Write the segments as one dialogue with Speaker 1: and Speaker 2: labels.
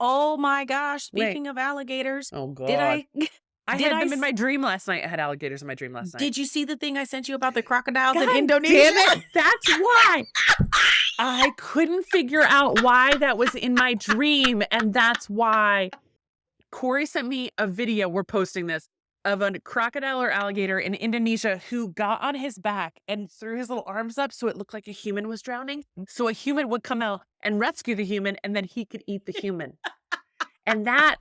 Speaker 1: Oh my gosh. Speaking of alligators,
Speaker 2: Oh,
Speaker 1: did
Speaker 2: God.
Speaker 1: I
Speaker 2: I
Speaker 1: did
Speaker 2: had
Speaker 1: I
Speaker 2: them in
Speaker 1: s-
Speaker 2: my dream last night. I had alligators in my dream last night.
Speaker 1: did you see the thing I sent you about the crocodiles in
Speaker 2: God
Speaker 1: Indonesia?
Speaker 2: damn it. That's why. I couldn't figure out why that was in my dream. And that's why Corey sent me a video. We're posting this of a crocodile or alligator in Indonesia who got on his back and threw his little arms up so it looked like a human was drowning. So a human would come out and rescue the human and then he could eat the human. And that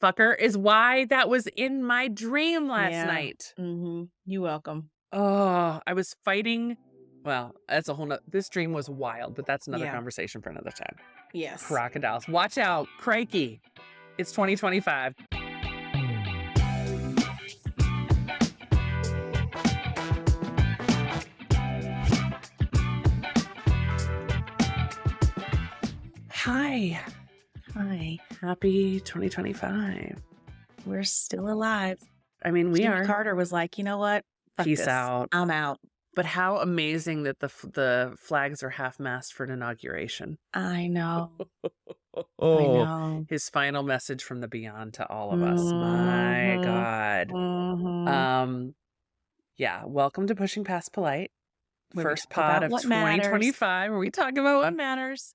Speaker 2: fucker is why that was in my dream last night.
Speaker 1: Mm-hmm. You're welcome.
Speaker 2: Oh, I was fighting. Well, that's a whole nother. This dream was wild, but that's another
Speaker 1: Yeah.
Speaker 2: conversation for another time.
Speaker 1: Yes.
Speaker 2: Crocodiles. Watch out. Crikey. It's 2025. Hi.
Speaker 1: Hi.
Speaker 2: Happy 2025.
Speaker 1: We're still alive.
Speaker 2: I mean, we
Speaker 1: Jimmy
Speaker 2: are.
Speaker 1: Carter was like, you know what? Fuck
Speaker 2: Peace
Speaker 1: this.
Speaker 2: out.
Speaker 1: I'm out.
Speaker 2: But how amazing that the flags are half-mast for an inauguration.
Speaker 1: I know. I
Speaker 2: Oh,
Speaker 1: know.
Speaker 2: his final message from the beyond to all of us. My God.
Speaker 1: Mhm.
Speaker 2: Yeah. Welcome to Pushing Past Polite.
Speaker 1: Where we
Speaker 2: First
Speaker 1: talk
Speaker 2: pod
Speaker 1: about
Speaker 2: of
Speaker 1: what matters.
Speaker 2: 2025, where we talk about what matters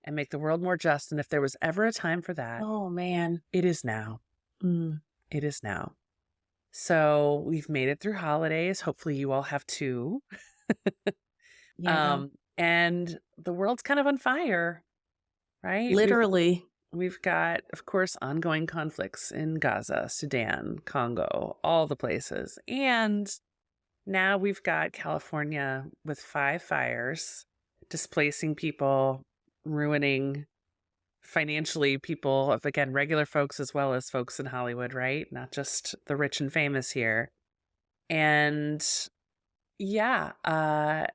Speaker 2: and make the world more just. And if there was ever a time for that,
Speaker 1: Oh, man.
Speaker 2: it is now.
Speaker 1: Mm.
Speaker 2: It is now. So we've made it through holidays. Hopefully you all have too.
Speaker 1: Yeah.
Speaker 2: And the world's kind of on fire, right?
Speaker 1: Literally.
Speaker 2: We've got, of course, ongoing conflicts in Gaza, Sudan, Congo, all the places. And now we've got California with 5 fires, displacing people, ruining financially people of, again, regular folks as well as folks in Hollywood, right? Not just the rich and famous here. And yeah, a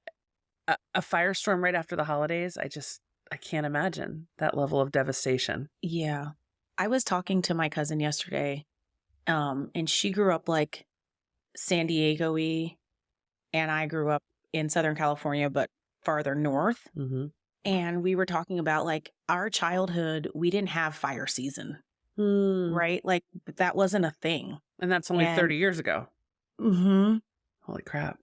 Speaker 2: firestorm right after the holidays. I can't imagine that level of devastation.
Speaker 1: Yeah. I was talking to my cousin yesterday, and she grew up like San Diego-y, and I grew up in Southern California, but farther north.
Speaker 2: Mm-hmm.
Speaker 1: And we were talking about like our childhood, we didn't have fire season, right? Like that wasn't a thing.
Speaker 2: And that's only 30 years ago.
Speaker 1: Mm-hmm.
Speaker 2: Holy crap.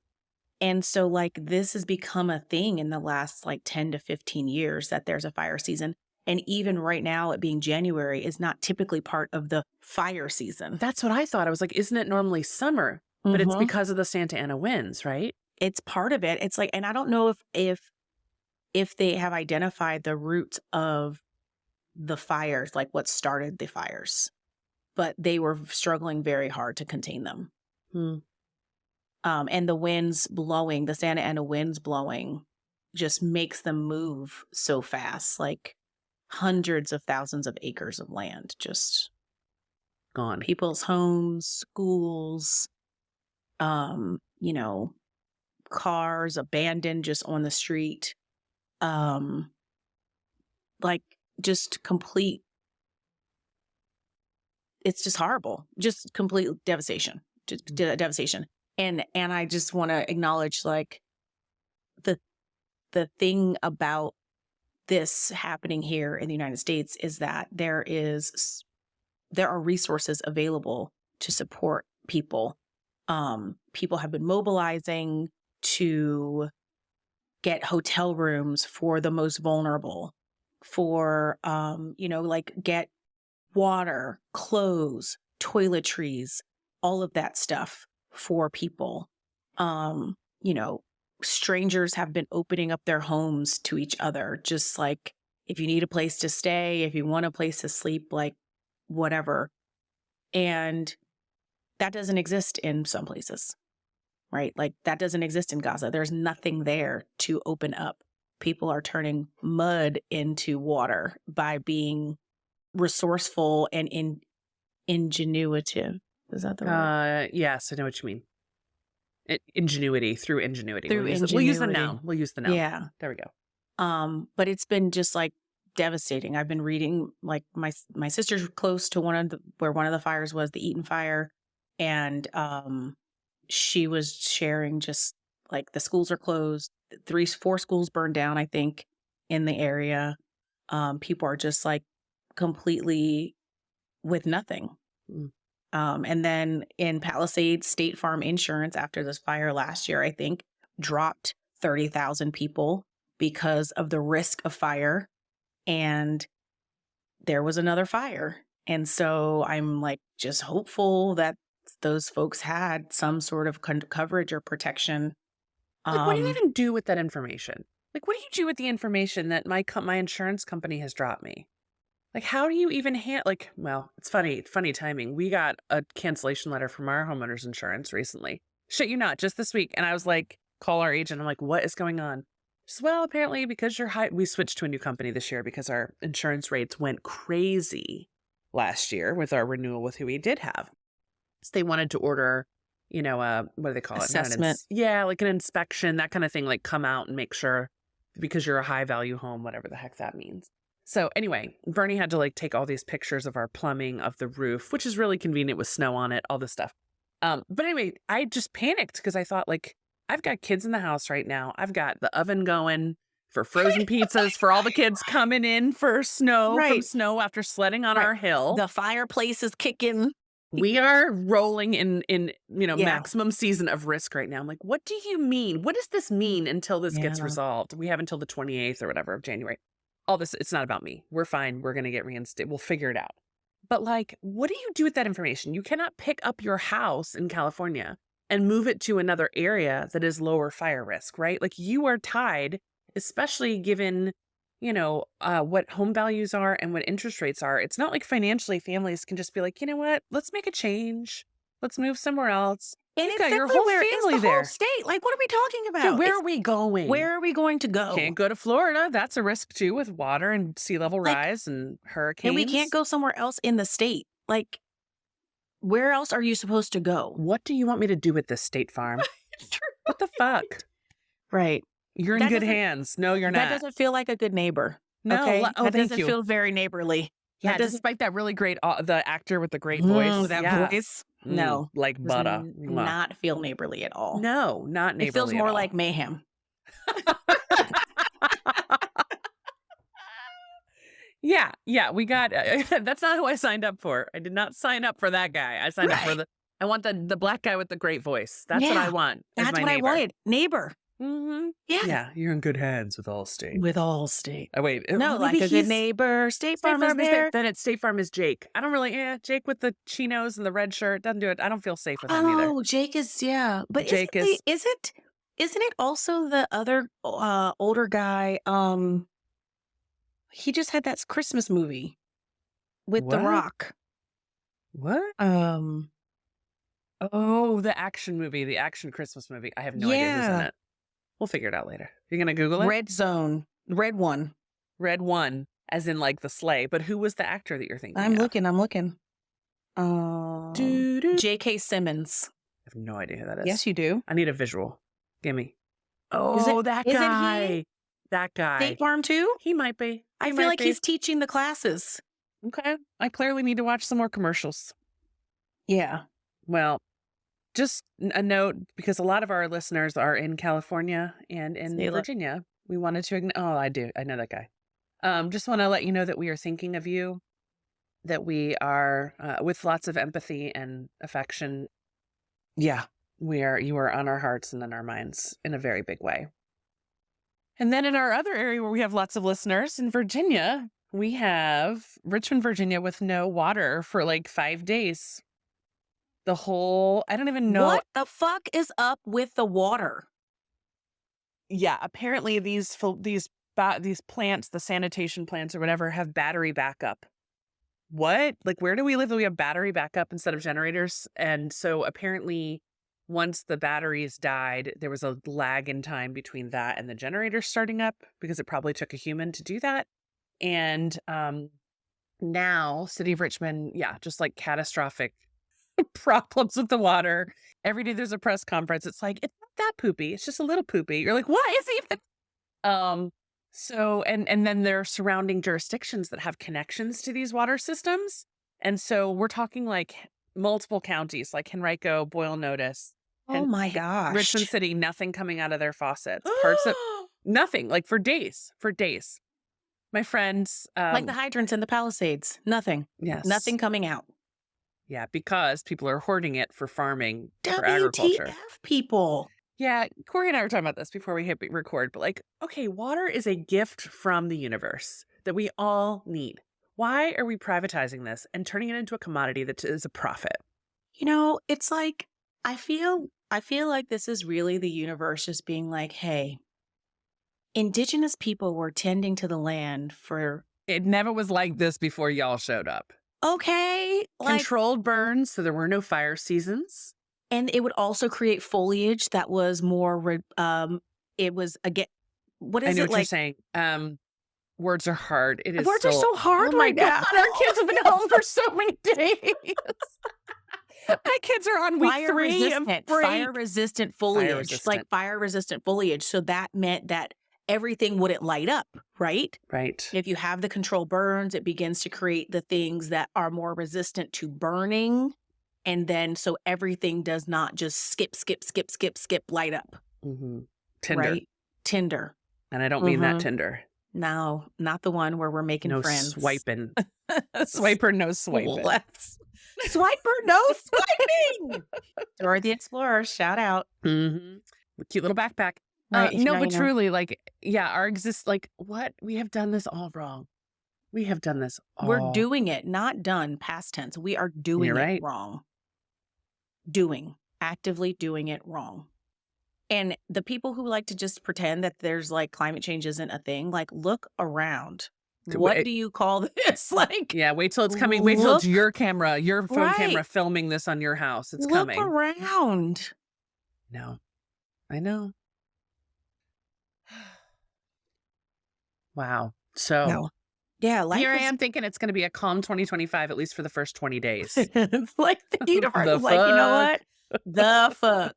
Speaker 1: And so like this has become a thing in the last like 10 to 15 years that there's a fire season. And even right now, it being January is not typically part of the fire season.
Speaker 2: That's what I thought. I was like, isn't it normally summer? But it's because of the Santa Ana winds, right?
Speaker 1: It's part of it. It's like, and I don't know if they have identified the roots of the fires, like what started the fires, but they were struggling very hard to contain them. And the winds blowing, the Santa Ana winds blowing just makes them move so fast, like hundreds of thousands of acres of land just
Speaker 2: Gone.
Speaker 1: People's homes, schools, you know, cars abandoned just on the street. Like just complete, it's just horrible. Just complete devastation. Just devastation. And I just want to acknowledge like the thing about this happening here in the United States is that there are resources available to support people. People have been mobilizing to get hotel rooms for the most vulnerable, for, like get water, clothes, toiletries, all of that stuff for people. Strangers have been opening up their homes to each other, just like if you need a place to stay, if you want a place to sleep, like whatever. And that doesn't exist in some places, right? Like that doesn't exist in Gaza. There's nothing there to open up. People are turning mud into water by being resourceful and ingenuitive. Is that the word?
Speaker 2: Yes, I know what you mean. Ingenuity. Through ingenuity. We'll use the noun. We'll use the noun.
Speaker 1: Yeah.
Speaker 2: There we go.
Speaker 1: But it's been just like devastating. I've been reading, like my sister's close to where one of the fires was, the Eaton fire. And she was sharing just like the schools are closed. 4 schools burned down, I think, in the area. People are just like completely with nothing.
Speaker 2: Mm.
Speaker 1: And then in Palisades, State Farm Insurance, after this fire last year, I think, dropped 30,000 people because of the risk of fire. And there was another fire. And so I'm like just hopeful that those folks had some sort of coverage or protection.
Speaker 2: Like, what do you even do with that information? Like, what do you do with the information that my insurance company has dropped me? Like, how do you even well, it's funny timing. We got a cancellation letter from our homeowner's insurance recently. Shit you not, just this week. And I was like, call our agent. I'm like, what is going on? She says, well, apparently because we switched to a new company this year because our insurance rates went crazy last year with our renewal with who we did have. So they wanted to order, what do they call it?
Speaker 1: Assessment.
Speaker 2: Like an inspection, that kind of thing, like come out and make sure because you're a high value home, whatever the heck that means. So anyway, Bernie had to like take all these pictures of our plumbing, of the roof, which is really convenient with snow on it, all this stuff. But anyway, I just panicked because I thought like, I've got kids in the house right now. I've got the oven going for frozen pizzas for all the kids coming in for snow, from snow after sledding on our hill.
Speaker 1: The fireplace is kicking.
Speaker 2: We are rolling in maximum season of risk right now. I'm like, what do you mean? What does this mean until this gets resolved? We have until the 28th or whatever of January. All this, it's not about me. We're fine. We're going to get reinstated. We'll figure it out. But like, what do you do with that information? You cannot pick up your house in California and move it to another area that is lower fire risk, right? Like you are tied, especially given, what home values are and what interest rates are. It's not like financially families can just be like, you know what, let's make a change. Let's move somewhere else.
Speaker 1: And
Speaker 2: you've got your whole family there.
Speaker 1: Whole state. Like, what are we talking about?
Speaker 2: Yeah, where are we going?
Speaker 1: Where are we going to go?
Speaker 2: Can't go to Florida. That's a risk too with water and sea level rise and hurricanes.
Speaker 1: And we can't go somewhere else in the state. Like, where else are you supposed to go?
Speaker 2: What do you want me to do with this State Farm? What the fuck?
Speaker 1: Right.
Speaker 2: You're in good hands. No, you're not.
Speaker 1: That doesn't feel like a good neighbor.
Speaker 2: No.
Speaker 1: Okay?
Speaker 2: Oh,
Speaker 1: that
Speaker 2: thank
Speaker 1: doesn't
Speaker 2: you.
Speaker 1: feel very neighborly.
Speaker 2: Yeah, despite that really great, the actor with the great voice.
Speaker 1: That voice. No.
Speaker 2: Like butter.
Speaker 1: Not feel neighborly at all.
Speaker 2: No, not neighborly.
Speaker 1: It feels more like mayhem.
Speaker 2: Yeah, we got, that's not who I signed up for. I did not sign up for that guy. I signed up for I want the black guy with the great voice. That's what I want.
Speaker 1: That's what I wanted. Neighbor.
Speaker 2: Mm-hmm.
Speaker 1: Yeah,
Speaker 2: you're in good hands with Allstate.
Speaker 1: With Allstate.
Speaker 2: Oh, wait.
Speaker 1: No, like a good neighbor. State Farm is there.
Speaker 2: Then it's State Farm is Jake. I don't really, Jake with the chinos and the red shirt doesn't do it. I don't feel safe with him either.
Speaker 1: Oh, Jake is, But
Speaker 2: Jake
Speaker 1: isn't it also the other older guy? He just had that Christmas movie with The Rock.
Speaker 2: What? Oh, the action movie, the action Christmas movie. I have no idea who's in it. We'll figure it out later. You're going to Google it?
Speaker 1: Red Zone. Red One.
Speaker 2: Red One, as in like the sleigh. But who was the actor that you're thinking
Speaker 1: I'm
Speaker 2: of?
Speaker 1: looking. J.K. Simmons.
Speaker 2: I have no idea who that is.
Speaker 1: Yes, you do.
Speaker 2: I need a visual. Gimme.
Speaker 1: Oh,
Speaker 2: that
Speaker 1: isn't
Speaker 2: guy.
Speaker 1: he?
Speaker 2: That guy.
Speaker 1: State Farm too?
Speaker 2: He might be.
Speaker 1: I feel like he's teaching the classes.
Speaker 2: Okay. I clearly need to watch some more commercials.
Speaker 1: Yeah.
Speaker 2: Well, just a note, because a lot of our listeners are in California and in Virginia. We wanted to I do. I know that guy. Just want to let you know that we are thinking of you, that we are with lots of empathy and affection.
Speaker 1: Yeah.
Speaker 2: You are on our hearts and in our minds in a very big way. And then in our other area where we have lots of listeners in Virginia, we have Richmond, Virginia with no water for like 5 days. I don't even know.
Speaker 1: What the fuck is up with the water?
Speaker 2: Yeah, apparently these plants, the sanitation plants or whatever, have battery backup. What? Like, where do we live that we have battery backup instead of generators? And so apparently once the batteries died, there was a lag in time between that and the generator starting up because it probably took a human to do that. And now City of Richmond, just like catastrophic problems with the water. Every day there's a press conference. It's like, it's not that poopy. It's just a little poopy. You're like, what is even? So, and then there are surrounding jurisdictions that have connections to these water systems. And so we're talking like multiple counties, like Henrico, Boyle Notice.
Speaker 1: Oh my gosh.
Speaker 2: Richmond City, nothing coming out of their faucets. Parts of nothing, like for days. My friends,
Speaker 1: Like the hydrants in the Palisades. Nothing.
Speaker 2: yes.
Speaker 1: Nothing coming out.
Speaker 2: Yeah, because people are hoarding it for farming, for
Speaker 1: WTF,
Speaker 2: agriculture.
Speaker 1: people.
Speaker 2: Yeah, Corey and I were talking about this before we hit record, but like, okay, water is a gift from the universe that we all need. Why are we privatizing this and turning it into a commodity that is a profit?
Speaker 1: You know, it's like I feel like this is really the universe just being like, hey, indigenous people were tending to the land for
Speaker 2: It never was like this before y'all showed up.
Speaker 1: okay, like,
Speaker 2: Controlled burns, so there were no fire seasons.
Speaker 1: and it would also create foliage that was more it was again what
Speaker 2: I
Speaker 1: is
Speaker 2: know
Speaker 1: it
Speaker 2: what you're
Speaker 1: like
Speaker 2: saying. Words are hard. It is
Speaker 1: words are
Speaker 2: still,
Speaker 1: so hard
Speaker 2: oh my
Speaker 1: right
Speaker 2: God,
Speaker 1: now.
Speaker 2: our kids have been home for so many days. My kids are on week 3 of break.
Speaker 1: Fire resistant foliage,
Speaker 2: resistant.
Speaker 1: like fire resistant foliage. So that meant that everything wouldn't light up, right?
Speaker 2: Right.
Speaker 1: If you have the controlled burns, it begins to create the things that are more resistant to burning. And then so everything does not just skip, light up.
Speaker 2: Mm-hmm. Tinder.
Speaker 1: Right? Tinder.
Speaker 2: And I don't mean that Tinder.
Speaker 1: No, not the one where we're making
Speaker 2: No
Speaker 1: friends.
Speaker 2: swiping. Swiper, no swiping.
Speaker 1: Swiper, no swiping. Dora the Explorer, shout out.
Speaker 2: Mm-hmm. Cute little backpack.
Speaker 1: Right,
Speaker 2: No,
Speaker 1: now
Speaker 2: but
Speaker 1: you know.
Speaker 2: truly, like, yeah, what? We have done this all wrong. We have done this all.
Speaker 1: We're doing it, not done, past tense. We are doing
Speaker 2: You're
Speaker 1: it
Speaker 2: right.
Speaker 1: wrong. Actively doing it wrong. And the people who like to just pretend that there's like climate change isn't a thing, like look around. What do you call this? Like,
Speaker 2: yeah, wait till it's coming. Wait till it's your camera, your phone camera filming this on your house. It's coming.
Speaker 1: Look around.
Speaker 2: No, I know. Wow. So,
Speaker 1: No. Yeah, life
Speaker 2: here I
Speaker 1: is
Speaker 2: am thinking it's going to be a calm 2025, at least for the first 20 days.
Speaker 1: it's like the universe
Speaker 2: The
Speaker 1: is like, you know what? The fuck.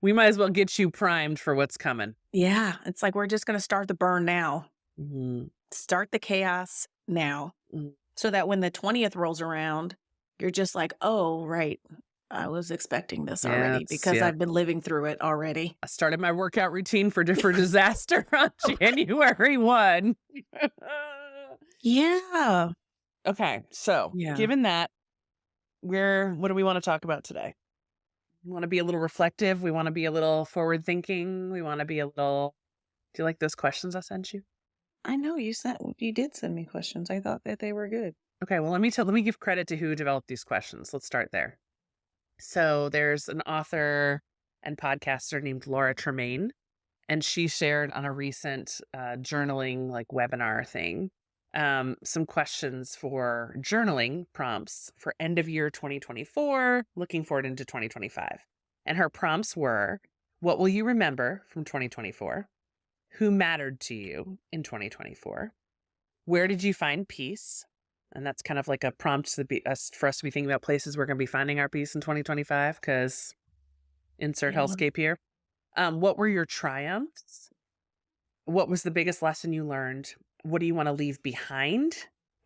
Speaker 2: We might as well get you primed for what's coming.
Speaker 1: Yeah, it's like we're just going to start the burn now.
Speaker 2: Mm-hmm.
Speaker 1: Start the chaos now.
Speaker 2: Mm.
Speaker 1: So that when the 20th rolls around, you're just like, oh, right. I was expecting this already because I've been living through it already.
Speaker 2: I started my workout routine for disaster on January 1.
Speaker 1: Yeah.
Speaker 2: Okay, so given that, what do we want to talk about today? We want to be a little reflective. We want to be a little forward thinking. We want to be a little. Do you like those questions I sent you?
Speaker 1: I know you did send me questions. I thought that they were good.
Speaker 2: Okay, well, let me give credit to who developed these questions. Let's start there. So there's an author and podcaster named Laura Tremaine, and she shared on a recent journaling like webinar thing some questions for journaling prompts for end of year 2024, looking forward into 2025. And her prompts were, what will you remember from 2024? Who mattered to you in 2024? Where did you find peace? And that's kind of like a prompt for us to be thinking about places we're going to be finding our peace in 2025, because insert hellscape here. What were your triumphs? What was the biggest lesson you learned? What do you want to leave behind?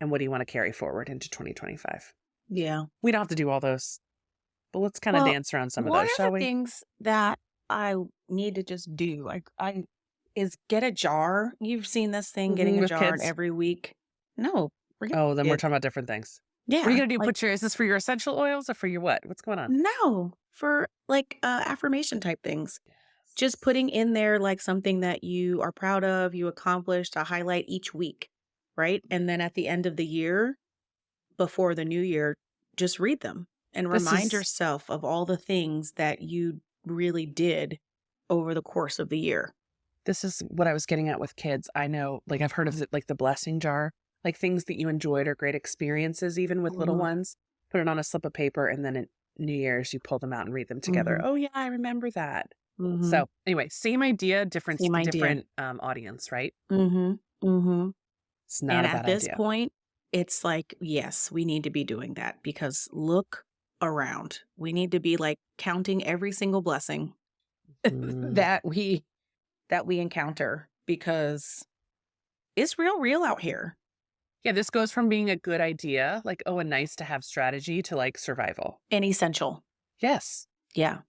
Speaker 2: And what do you want to carry forward into 2025?
Speaker 1: Yeah.
Speaker 2: We don't have to do all those, but let's kind of dance around some of those, shall we?
Speaker 1: One of the things that I need to just do, is get a jar. You've seen this thing, getting a jar every week. No.
Speaker 2: Then we're talking about different things.
Speaker 1: Yeah.
Speaker 2: What are you going to do? Is this for your essential oils or for your what? What's going on?
Speaker 1: No, for like affirmation type things. Yes. Just putting in there like something that you are proud of, you accomplished, to highlight each week, right? And then at the end of the year, before the new year, just read them and remind yourself of all the things that you really did over the course of the year.
Speaker 2: This is what I was getting at with kids. I know, like I've heard of it, like the blessing jar. Like things that you enjoyed or great experiences, even with little ones, put it on a slip of paper, and then at New Year's, you pull them out and read them together. Oh yeah, I remember that. So anyway, same idea, different audience, right? It's not a bad idea. And at this
Speaker 1: point, it's like, yes, we need to be doing that, because look around. We need to be like counting every single blessing that we encounter, because it's real out here.
Speaker 2: Yeah, this goes from being a good idea, like, a nice to have strategy, to like survival.
Speaker 1: And essential.
Speaker 2: Yes.
Speaker 1: Yeah.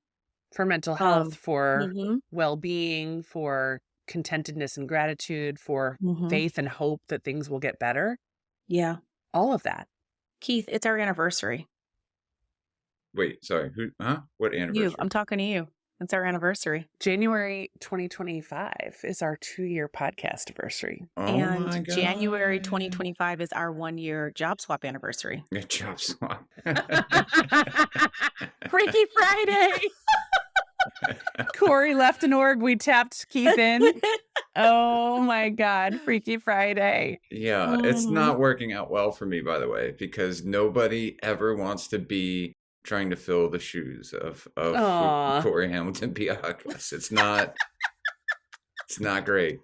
Speaker 2: For mental health, for well-being, for contentedness and gratitude, for
Speaker 1: Mm-hmm.
Speaker 2: faith and hope that things will get better.
Speaker 1: Yeah.
Speaker 2: All of that.
Speaker 1: Keith, it's our anniversary.
Speaker 3: Wait, sorry. Who? Huh? What anniversary?
Speaker 1: I'm talking to you. It's our anniversary.
Speaker 2: January 2025 is our 2-year podcast anniversary.
Speaker 3: Oh
Speaker 1: and
Speaker 3: my God.
Speaker 1: January 2025 is our 1-year job swap anniversary.
Speaker 3: Yeah, job swap.
Speaker 1: Freaky Friday.
Speaker 2: Corey left an org. We tapped Keith in. Oh my God. Freaky Friday.
Speaker 3: Yeah, it's not working out well for me, by the way, because nobody ever wants to be trying to fill the shoes of
Speaker 2: Aw.
Speaker 3: Corey Hamilton Piakis. It's not great.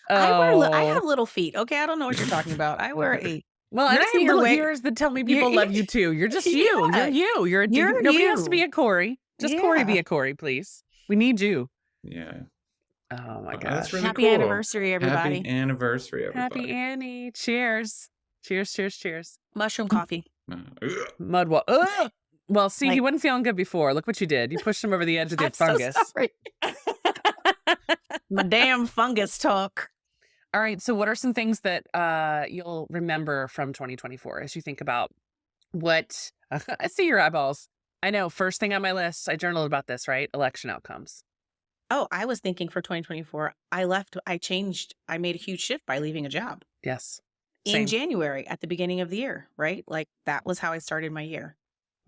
Speaker 1: I have little feet. Okay, I don't know what you're talking about. I wear a.
Speaker 2: Well,
Speaker 1: You're
Speaker 2: I
Speaker 1: sitting
Speaker 2: need
Speaker 1: here
Speaker 2: little
Speaker 1: wait-
Speaker 2: ears that tell me people love you too. You're just you.
Speaker 1: Yeah.
Speaker 2: You're you.
Speaker 1: You're
Speaker 2: Nobody
Speaker 1: you.
Speaker 2: has to be a Corey. Just Corey be
Speaker 1: Yeah.
Speaker 2: a Corey, please. We need you.
Speaker 3: Yeah.
Speaker 2: Oh my
Speaker 3: Oh,
Speaker 2: gosh.
Speaker 3: that's really
Speaker 1: Happy
Speaker 3: cool.
Speaker 1: anniversary, everybody.
Speaker 3: Happy anniversary, everybody.
Speaker 2: Happy Annie. Cheers. Cheers, cheers, cheers.
Speaker 1: Mushroom coffee.
Speaker 3: Ugh.
Speaker 2: Mud wall. Ugh! Well, see, he
Speaker 1: Like-
Speaker 2: wasn't feeling good before. Look what you did. You pushed him over the edge with your
Speaker 1: I'm so
Speaker 2: fungus.
Speaker 1: sorry. My damn fungus talk.
Speaker 2: All right. So what are some things that you'll remember from 2024 as you think about what I see your eyeballs. I know. First thing on my list, I journaled about this, right? Election outcomes.
Speaker 1: Oh, I was thinking for 2024, I made a huge shift by leaving a job
Speaker 2: Yes.
Speaker 1: in
Speaker 2: Same.
Speaker 1: January at the beginning of the year, right? Like that was how I started my year.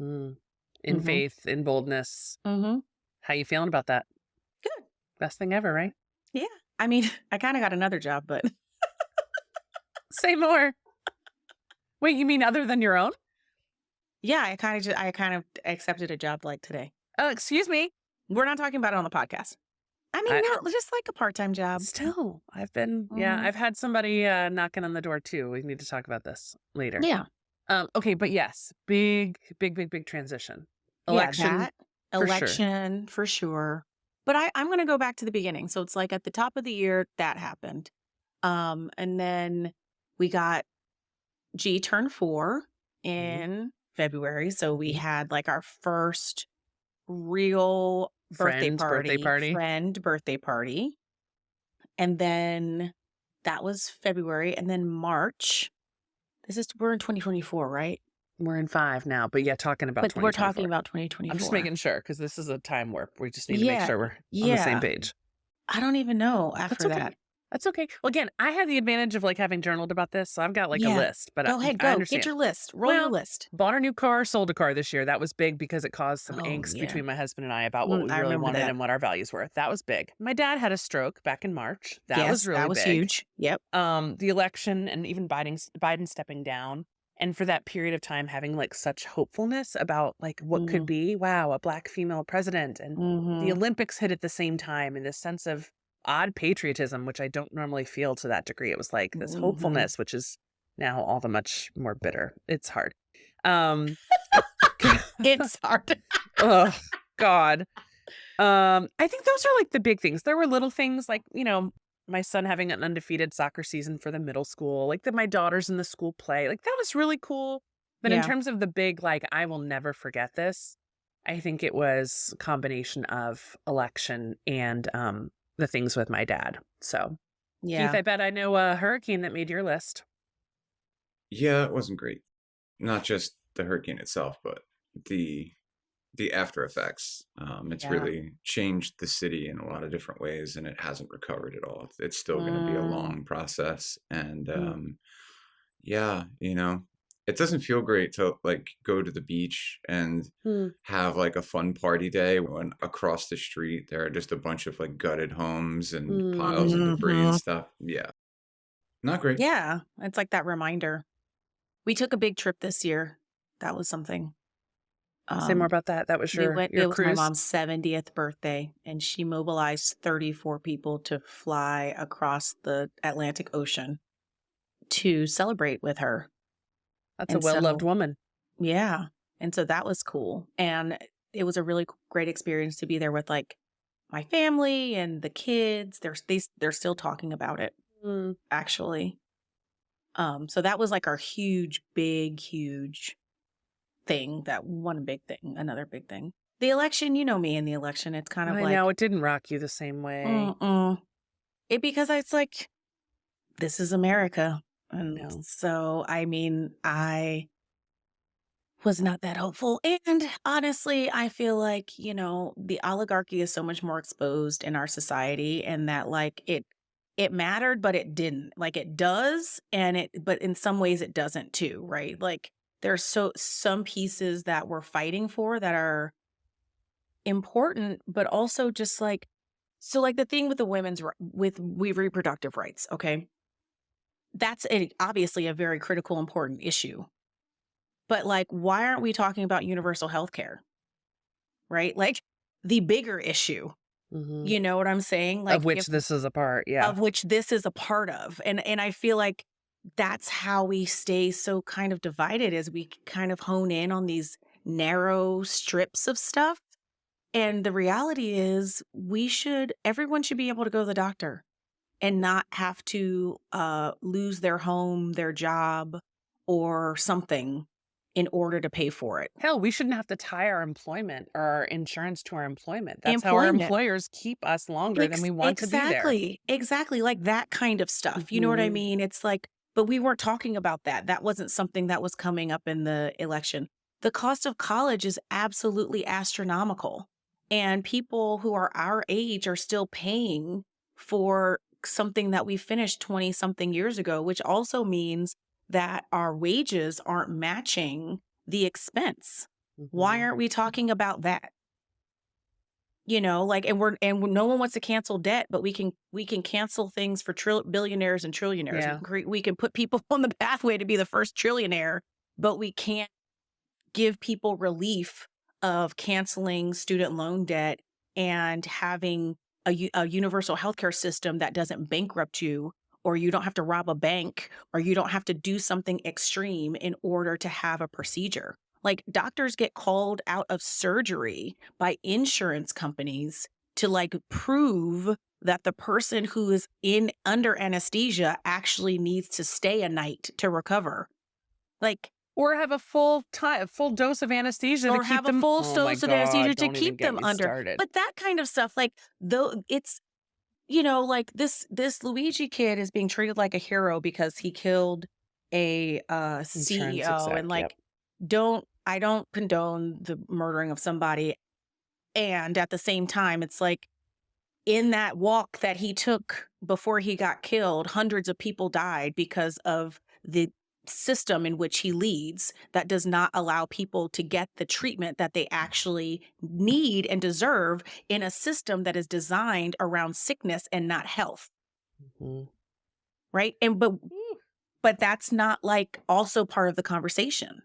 Speaker 2: Mm. In
Speaker 1: Mhm.
Speaker 2: faith, in boldness.
Speaker 1: Mm-hmm.
Speaker 2: How you feeling about that?
Speaker 1: Good.
Speaker 2: Best thing ever, right?
Speaker 1: I mean, I kind of got another job, but
Speaker 2: Say more. Wait, you mean other than your own?
Speaker 1: yeah, I kind of accepted a job like today.
Speaker 2: Oh, excuse me.
Speaker 1: We're not talking about it on the podcast. I mean, no, just like a part-time job.
Speaker 2: Still, I've been,
Speaker 1: Mhm.
Speaker 2: I've had somebody knocking on the door too. We need to talk about this later.
Speaker 1: Yeah.
Speaker 2: Okay, but yes, big transition. Election.
Speaker 1: Yeah, that
Speaker 2: for sure.
Speaker 1: election for sure. But I'm going to go back to the beginning. So it's like at the top of the year that happened. And then we got G turned 4 in February. So we had like our first real
Speaker 2: Friend's birthday party.
Speaker 1: friend birthday party. And then that was February. And then March. We're in 2024, right?
Speaker 2: We're in 5 now, but yeah, talking about
Speaker 1: But we're
Speaker 2: 2024.
Speaker 1: talking about 2024.
Speaker 2: I'm just making sure because this is a time warp. We just need to make sure we're on the same
Speaker 1: Yeah.
Speaker 2: page.
Speaker 1: I don't even know after
Speaker 2: okay.
Speaker 1: that.
Speaker 2: That's okay. Well, again, I had the advantage of like having journaled about this, so I've got like a
Speaker 1: Yeah.
Speaker 2: list. But
Speaker 1: Go ahead,
Speaker 2: I
Speaker 1: go.
Speaker 2: understand.
Speaker 1: Get your list. Roll your
Speaker 2: Well,
Speaker 1: list.
Speaker 2: Bought a new car, sold a car this year. That was big because it caused some
Speaker 1: Oh,
Speaker 2: angst
Speaker 1: yeah.
Speaker 2: between my husband and I about what we
Speaker 1: I
Speaker 2: really
Speaker 1: remember
Speaker 2: wanted
Speaker 1: that.
Speaker 2: and what our values were. That was big. My dad had a stroke back in March. That was really
Speaker 1: that was
Speaker 2: big.
Speaker 1: huge. Yep.
Speaker 2: The election and even Biden stepping down. And for that period of time, having like such hopefulness about like what could be, wow, a Black female president. And the Olympics hit at the same time, and this sense of odd patriotism, which I don't normally feel to that degree. It was like this hopefulness, which is now all the much more bitter. It's hard.
Speaker 1: It's hard.
Speaker 2: Oh, God. I think those are like the big things. There were little things like, my son having an undefeated soccer season for the middle school, like that my daughter's in the school play. Like that was really cool. But in
Speaker 1: Yeah.
Speaker 2: terms of the big, like, I will never forget this, I think it was a combination of election and the things with my dad. So,
Speaker 1: Yeah.
Speaker 2: Keith, I bet I know a hurricane that made your list.
Speaker 3: Yeah, it wasn't great. Not just the hurricane itself, but the after effects. It's
Speaker 1: Yeah.
Speaker 3: really changed the city in a lot of different ways, and it hasn't recovered at all. It's still going to be a long process, and yeah, it doesn't feel great to like go to the beach and have like a fun party day when across the street there are just a bunch of like gutted homes and piles of debris and stuff. Yeah, not great.
Speaker 1: Yeah. It's like that reminder. We took a big trip this year. That was something.
Speaker 2: Say more about that. That was your
Speaker 1: it was my
Speaker 2: cruise.
Speaker 1: mom's 70th birthday, and she mobilized 34 people to fly across the Atlantic Ocean to celebrate with her.
Speaker 2: That's a
Speaker 1: And
Speaker 2: well-loved
Speaker 1: so-
Speaker 2: woman.
Speaker 1: Yeah. And so that was cool. And it was a really great experience to be there with like my family and the kids. They're still talking about it, actually. So that was like our huge thing. Another big thing. The election, you know me in the election. It's kind of
Speaker 2: I
Speaker 1: like
Speaker 2: know it didn't rock you the same way.
Speaker 1: mm-mm. because it's like, this is America. And
Speaker 2: No.
Speaker 1: so, I mean, I was not that hopeful. And honestly, I feel like, the oligarchy is so much more exposed in our society, and that like it mattered, but it didn't. Like it does, but in some ways it doesn't too, right? Like there's some pieces that we're fighting for that are important, but also just like, so like the thing with the reproductive rights, okay? That's obviously a very critical, important issue. But like, why aren't we talking about universal health care? Right? Like the bigger issue.
Speaker 2: Mm-hmm.
Speaker 1: You know what I'm saying? Like
Speaker 2: Of which this is a part, yeah.
Speaker 1: Of which this is a part of. And I feel like that's how we stay so kind of divided, is we kind of hone in on these narrow strips of stuff. And the reality is everyone should be able to go to the doctor and not have to lose their home, their job, or something in order to pay for it.
Speaker 2: Hell, we shouldn't have to tie our employment or our insurance to our employment. That's how our employers keep us longer than we want to be there.
Speaker 1: Exactly. Like that kind of stuff. You know what I mean? It's like, but we weren't talking about that. That wasn't something that was coming up in the election. The cost of college is absolutely astronomical. And people who are our age are still paying for something that we finished 20 something years ago, which also means that our wages aren't matching the expense. Why aren't we talking about that? Like, and no one wants to cancel debt, but we can cancel things for billionaires and trillionaires.
Speaker 2: Yeah.
Speaker 1: We can put people on the pathway to be the first trillionaire, but we can't give people relief of canceling student loan debt and having a universal healthcare system that doesn't bankrupt you, or you don't have to rob a bank, or you don't have to do something extreme in order to have a procedure. Like doctors get called out of surgery by insurance companies to like prove that the person who is under anesthesia actually needs to stay a night to recover. Like,
Speaker 2: or have a full dose of anesthesia
Speaker 1: or
Speaker 2: to keep
Speaker 1: have
Speaker 2: them.
Speaker 1: a full dose of anesthesia to
Speaker 2: Don't even
Speaker 1: keep
Speaker 2: get
Speaker 1: them
Speaker 2: me
Speaker 1: under.
Speaker 2: started.
Speaker 1: But that kind of stuff, like, though it's, like this Luigi kid is being treated like a hero because he killed a CEO, and like, I don't condone the murdering of somebody. And at the same time, it's like, in that walk that he took before he got killed, hundreds of people died because of the system in which he leads that does not allow people to get the treatment that they actually need and deserve in a system that is designed around sickness and not health. Right? And but that's not like also part of the conversation.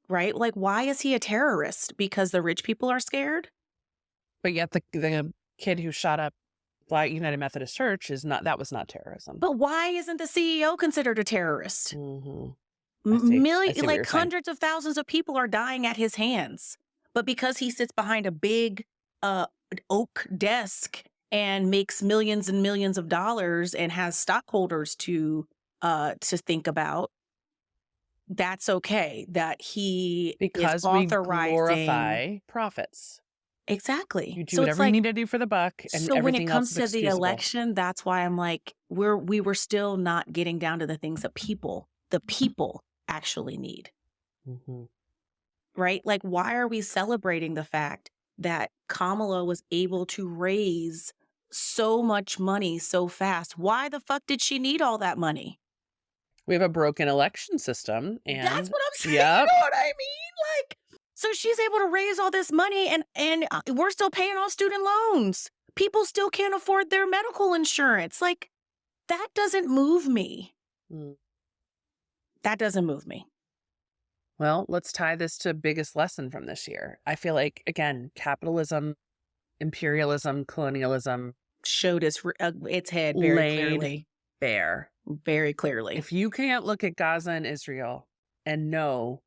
Speaker 1: Right? Like, why is he a terrorist? Because the rich people are scared?
Speaker 2: But yet the kid who shot up Black United Methodist Church that was not terrorism.
Speaker 1: But why isn't the CEO considered a terrorist? Hundreds of thousands of people are dying at his hands. But because he sits behind a big oak desk and makes millions and millions of dollars and has stockholders to think about, that's okay. That he
Speaker 2: because
Speaker 1: is authorizing,
Speaker 2: we glorify profits.
Speaker 1: Exactly.
Speaker 2: You do whatever you need to do for the buck, and
Speaker 1: so when it comes
Speaker 2: else is
Speaker 1: to the election, that's why I'm like, we were still not getting down to the things that the people actually need. Right? Like, why are we celebrating the fact that Kamala was able to raise so much money so fast? Why the fuck did she need all that money?
Speaker 2: We have a broken election system, and
Speaker 1: that's what I'm saying. You know what I mean? Like, so she's able to raise all this money, and we're still paying all student loans. People still can't afford their medical insurance. Like, that doesn't move me. That doesn't move me.
Speaker 2: Well, let's tie this to biggest lesson from this year. I feel like, again, capitalism, imperialism, colonialism
Speaker 1: showed its head very clearly.
Speaker 2: Bare.
Speaker 1: Very clearly.
Speaker 2: If you can't look at Gaza and Israel and know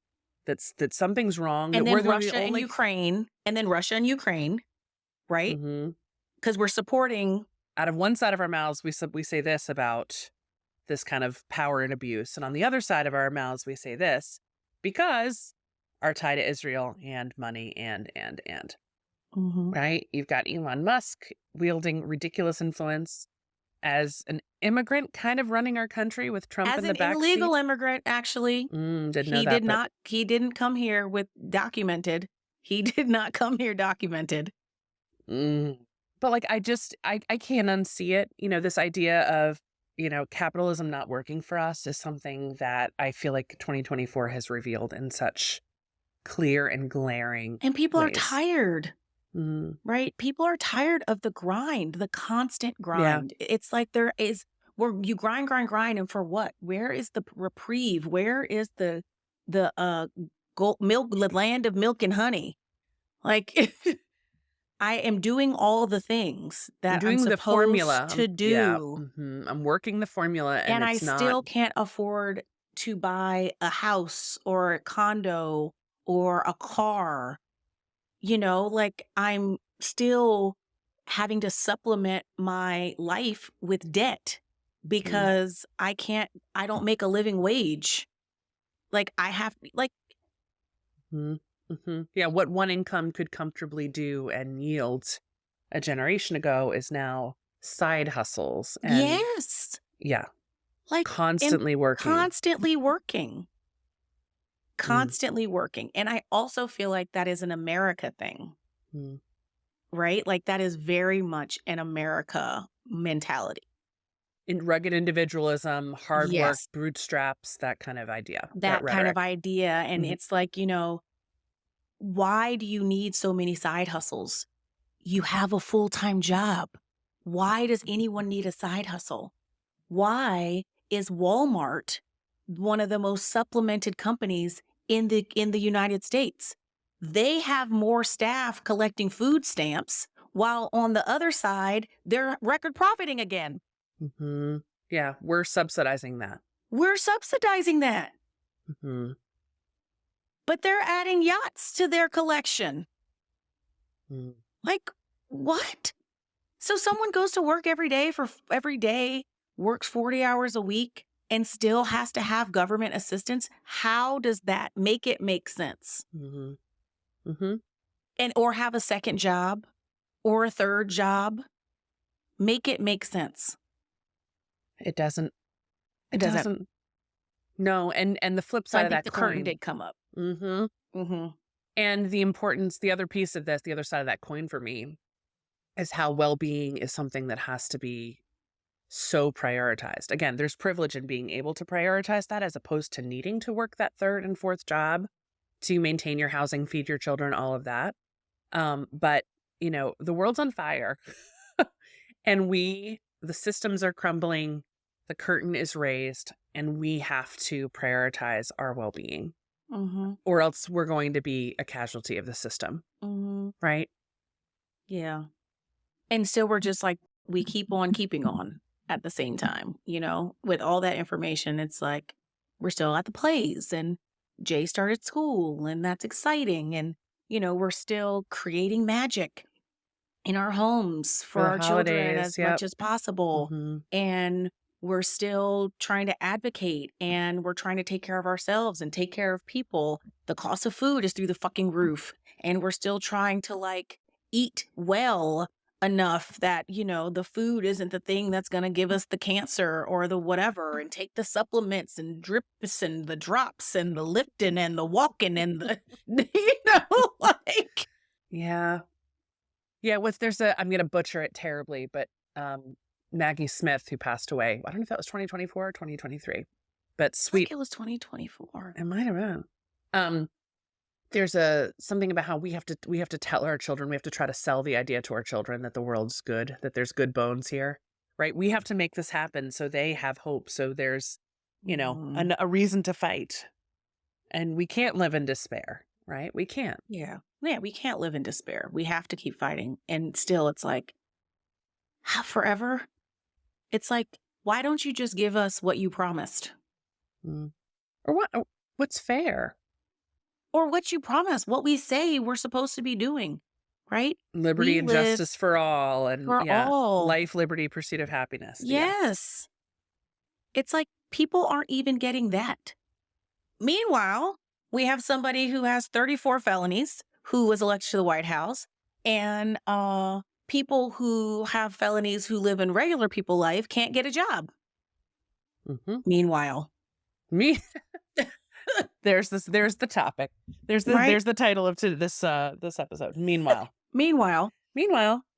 Speaker 2: that something's wrong,
Speaker 1: and
Speaker 2: that
Speaker 1: then Russia and Ukraine, right? Because we're supporting.
Speaker 2: Out of one side of our mouths, we say this about this kind of power and abuse, and on the other side of our mouths, we say this because our tie to Israel and money and right. You've got Elon Musk wielding ridiculous influence as an immigrant kind of running our country with Trump
Speaker 1: As
Speaker 2: in the
Speaker 1: an
Speaker 2: back
Speaker 1: illegal
Speaker 2: seat.
Speaker 1: immigrant, actually,
Speaker 2: Didn't know that, but
Speaker 1: he didn't come here with documented. He did not come here documented.
Speaker 2: mm. But like I can't unsee it. This idea of, capitalism not working for us is something that I feel like 2024 has revealed in such clear and glaring
Speaker 1: And people are
Speaker 2: ways.
Speaker 1: tired,
Speaker 2: Mm.
Speaker 1: right? People are tired of the grind, the constant
Speaker 2: Yeah.
Speaker 1: grind. It's like where you grind, and for what? Where is the reprieve? Where is the milk, the land of milk and honey? Like I am doing all the things
Speaker 2: I'm
Speaker 1: that I'm
Speaker 2: doing the formula.
Speaker 1: supposed to do,
Speaker 2: I'm working the formula and
Speaker 1: and I
Speaker 2: it's not.
Speaker 1: still can't afford to buy a house or a condo or a car. Like I'm still having to supplement my life with debt
Speaker 2: Mm.
Speaker 1: because I don't make a living wage. Like I have, like,
Speaker 2: Yeah, what one income could comfortably do and yield a generation ago is now side hustles and
Speaker 1: yes,
Speaker 2: yeah,
Speaker 1: like,
Speaker 2: constantly working.
Speaker 1: constantly working.
Speaker 2: Mm,
Speaker 1: Constantly working. And I also feel like that is an America thing,
Speaker 2: mm.
Speaker 1: right? Like that is very much an America mentality.
Speaker 2: In rugged individualism, hard work,
Speaker 1: Yes.
Speaker 2: bootstraps, that kind of idea, that
Speaker 1: That kind of
Speaker 2: rhetoric.
Speaker 1: idea. And
Speaker 2: Mhm.
Speaker 1: it's like, why do you need so many side hustles? You have a full-time job. Why does anyone need a side hustle? Why is Walmart one of the most supplemented companies in the United States? They have more staff collecting food stamps, while on the other side, they're record profiting again.
Speaker 2: Mhm. Yeah, we're subsidizing that.
Speaker 1: We're subsidizing that,
Speaker 2: Mhm.
Speaker 1: but they're adding yachts to their collection.
Speaker 2: Mm.
Speaker 1: Like, what? So someone goes to work every day, works 40 hours a week, and still has to have government assistance. How does that make it make sense?
Speaker 2: Mhm. Mhm.
Speaker 1: And or have a second job or a third job? Make it make sense.
Speaker 2: It doesn't.
Speaker 1: It
Speaker 2: It
Speaker 1: doesn't.
Speaker 2: doesn't. No, and the flip
Speaker 1: So I
Speaker 2: side of
Speaker 1: think
Speaker 2: that
Speaker 1: the curtain
Speaker 2: coin.
Speaker 1: did come up.
Speaker 2: Mhm.
Speaker 1: Mm-hmm.
Speaker 2: And the importance, the other piece of this, the other side of that coin for me is how well-being is something that has to be so prioritized. Again, there's privilege in being able to prioritize that as opposed to needing to work that third and fourth job to maintain your housing, feed your children, all of that. But the world's on fire and the systems are crumbling, the curtain is raised, and we have to prioritize our well-being
Speaker 1: Mm-hmm.
Speaker 2: or else we're going to be a casualty of the system,
Speaker 1: Mm-hmm.
Speaker 2: right?
Speaker 1: Yeah. And still we're just like, we keep on keeping on at the same time, with all that information. It's like we're still at the plays and Jay started school and that's exciting. And, we're still creating magic in our homes
Speaker 2: For
Speaker 1: for
Speaker 2: the
Speaker 1: our children
Speaker 2: holidays,
Speaker 1: as much
Speaker 2: yep.
Speaker 1: as possible.
Speaker 2: Mhm.
Speaker 1: And we're still trying to advocate and we're trying to take care of ourselves and take care of people. The cost of food is through the fucking roof. And we're still trying to eat well enough that, the food isn't the thing that's going to give us the cancer or the whatever, and take the supplements and drips and the drops and the lifting and the walking and the, like.
Speaker 2: Yeah. Yeah, I'm gonna butcher it terribly, but Maggie Smith, who passed away. I don't know if that was 2024 or 2023, but
Speaker 1: Like
Speaker 2: sweet,
Speaker 1: it was 2024.
Speaker 2: it might have been. Um, there's something about how we have to tell our children, we have to try to sell the idea to our children that the world's good, that there's good bones here, right? We have to make this happen so they have hope, so there's,
Speaker 1: Mhm.
Speaker 2: a reason to fight, and we can't live in despair, right? We can't.
Speaker 1: Yeah. Yeah, we can't live in despair. We have to keep fighting. And still, it's like, forever? It's like, why don't you just give us what you promised?
Speaker 2: Mm. Or what's fair?
Speaker 1: Or what you promised, what we say we're supposed to be doing, right?
Speaker 2: Liberty
Speaker 1: We
Speaker 2: and
Speaker 1: live
Speaker 2: justice for all, and
Speaker 1: for
Speaker 2: yeah,
Speaker 1: all.
Speaker 2: life, liberty, pursuit of happiness. Yeah.
Speaker 1: Yes. It's like people aren't even getting that. Meanwhile, we have somebody who has 34 felonies who was elected to the White House and people who have felonies who live in regular people life can't get a job.
Speaker 2: Mm-hmm.
Speaker 1: Meanwhile.
Speaker 2: There's the topic. There's the title of this episode. Meanwhile,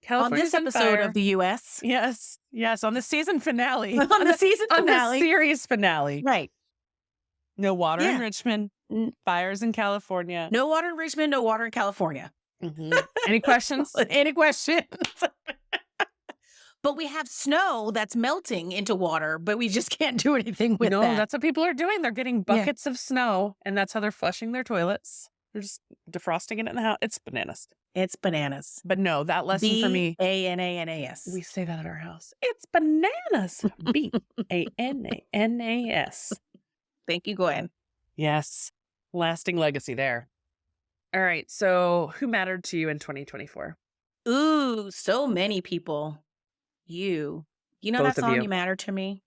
Speaker 1: on this episode of the U.S.
Speaker 2: Yes, on the season finale.
Speaker 1: on the season finale.
Speaker 2: On the series finale.
Speaker 1: Right.
Speaker 2: No water in Richmond. Fires in California.
Speaker 1: No water in Richmond, no water in California.
Speaker 2: Mm-hmm. Any questions?
Speaker 1: Any questions? But we have snow that's melting into water, but we just can't do anything with that.
Speaker 2: No, that's what people are doing. They're getting buckets of snow, and that's how they're flushing their toilets. They're just defrosting it in the house. It's bananas.
Speaker 1: It's bananas.
Speaker 2: But no, that lesson for me.
Speaker 1: B-A-N-A-N-A-S.
Speaker 2: We say that at our house. It's bananas. B-A-N-A-N-A-S.
Speaker 1: Thank you, Gwen.
Speaker 2: Yes. Lasting legacy there. All right. So who mattered to you in 2024?
Speaker 1: Ooh, so many people. You know
Speaker 2: Both
Speaker 1: that
Speaker 2: of
Speaker 1: song,
Speaker 2: you.
Speaker 1: You Matter to Me?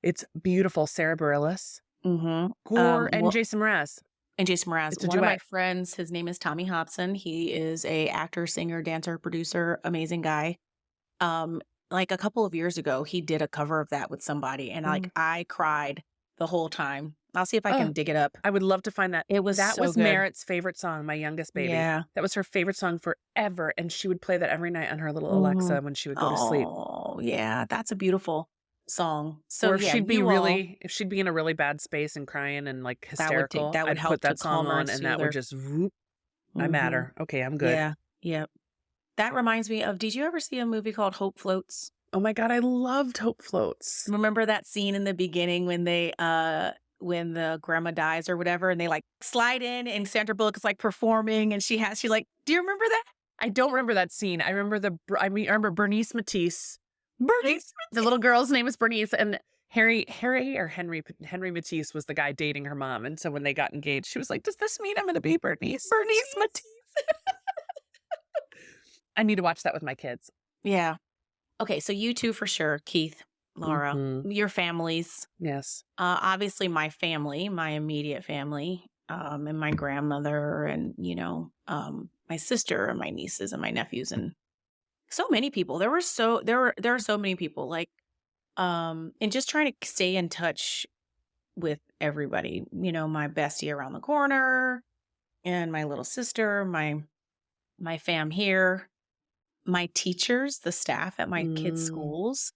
Speaker 2: It's beautiful. Sara Bareillis.
Speaker 1: Mm-hmm.
Speaker 2: And Jason Mraz.
Speaker 1: And Jason Mraz.
Speaker 2: It's a
Speaker 1: One of
Speaker 2: duet.
Speaker 1: my friends, his name is Tommy Hobson. He is a actor, singer, dancer, producer, amazing guy. Like a couple of years ago, he did a cover of that with somebody, and I cried the whole time. I'll see if I can dig it up.
Speaker 2: I would love to find that.
Speaker 1: It was
Speaker 2: that
Speaker 1: so
Speaker 2: was
Speaker 1: good.
Speaker 2: Merritt's favorite song, my youngest baby.
Speaker 1: Yeah.
Speaker 2: That was her favorite song forever, and she would play that every night on her little Alexa when she would go to sleep.
Speaker 1: Oh, yeah, that's a beautiful song. So
Speaker 2: or if she'd be
Speaker 1: if
Speaker 2: she'd be in a really bad space and crying and like hysterical,
Speaker 1: that would
Speaker 2: I'd
Speaker 1: help
Speaker 2: put that
Speaker 1: to
Speaker 2: song
Speaker 1: calm her
Speaker 2: on, and that
Speaker 1: soothe her.
Speaker 2: would just whoop. I matter. Okay, I'm good.
Speaker 1: Yeah, yep. That reminds me of. Did you ever see a movie called Hope Floats?
Speaker 2: Oh my God, I loved Hope Floats.
Speaker 1: Remember that scene in the beginning when they when the grandma dies or whatever, and they like slide in and Sandra Bullock is like performing, and she like, do you remember that?
Speaker 2: I don't remember that scene. I remember I remember Bernice Matisse. The little girl's name is Bernice, and Henry Matisse was the guy dating her mom. And so when they got engaged, she was like, does this mean I'm going to be Bernice Matisse? I need to watch that with my kids.
Speaker 1: Yeah. Okay, so you two for sure, Keith, Laura, your families.
Speaker 2: Yes.
Speaker 1: Obviously my family, my immediate family, and my grandmother, and, my sister and my nieces and my nephews, and so many people. There are so many people, like, and just trying to stay in touch with everybody, my bestie around the corner and my little sister, my fam here, my teachers, the staff at my kids' schools.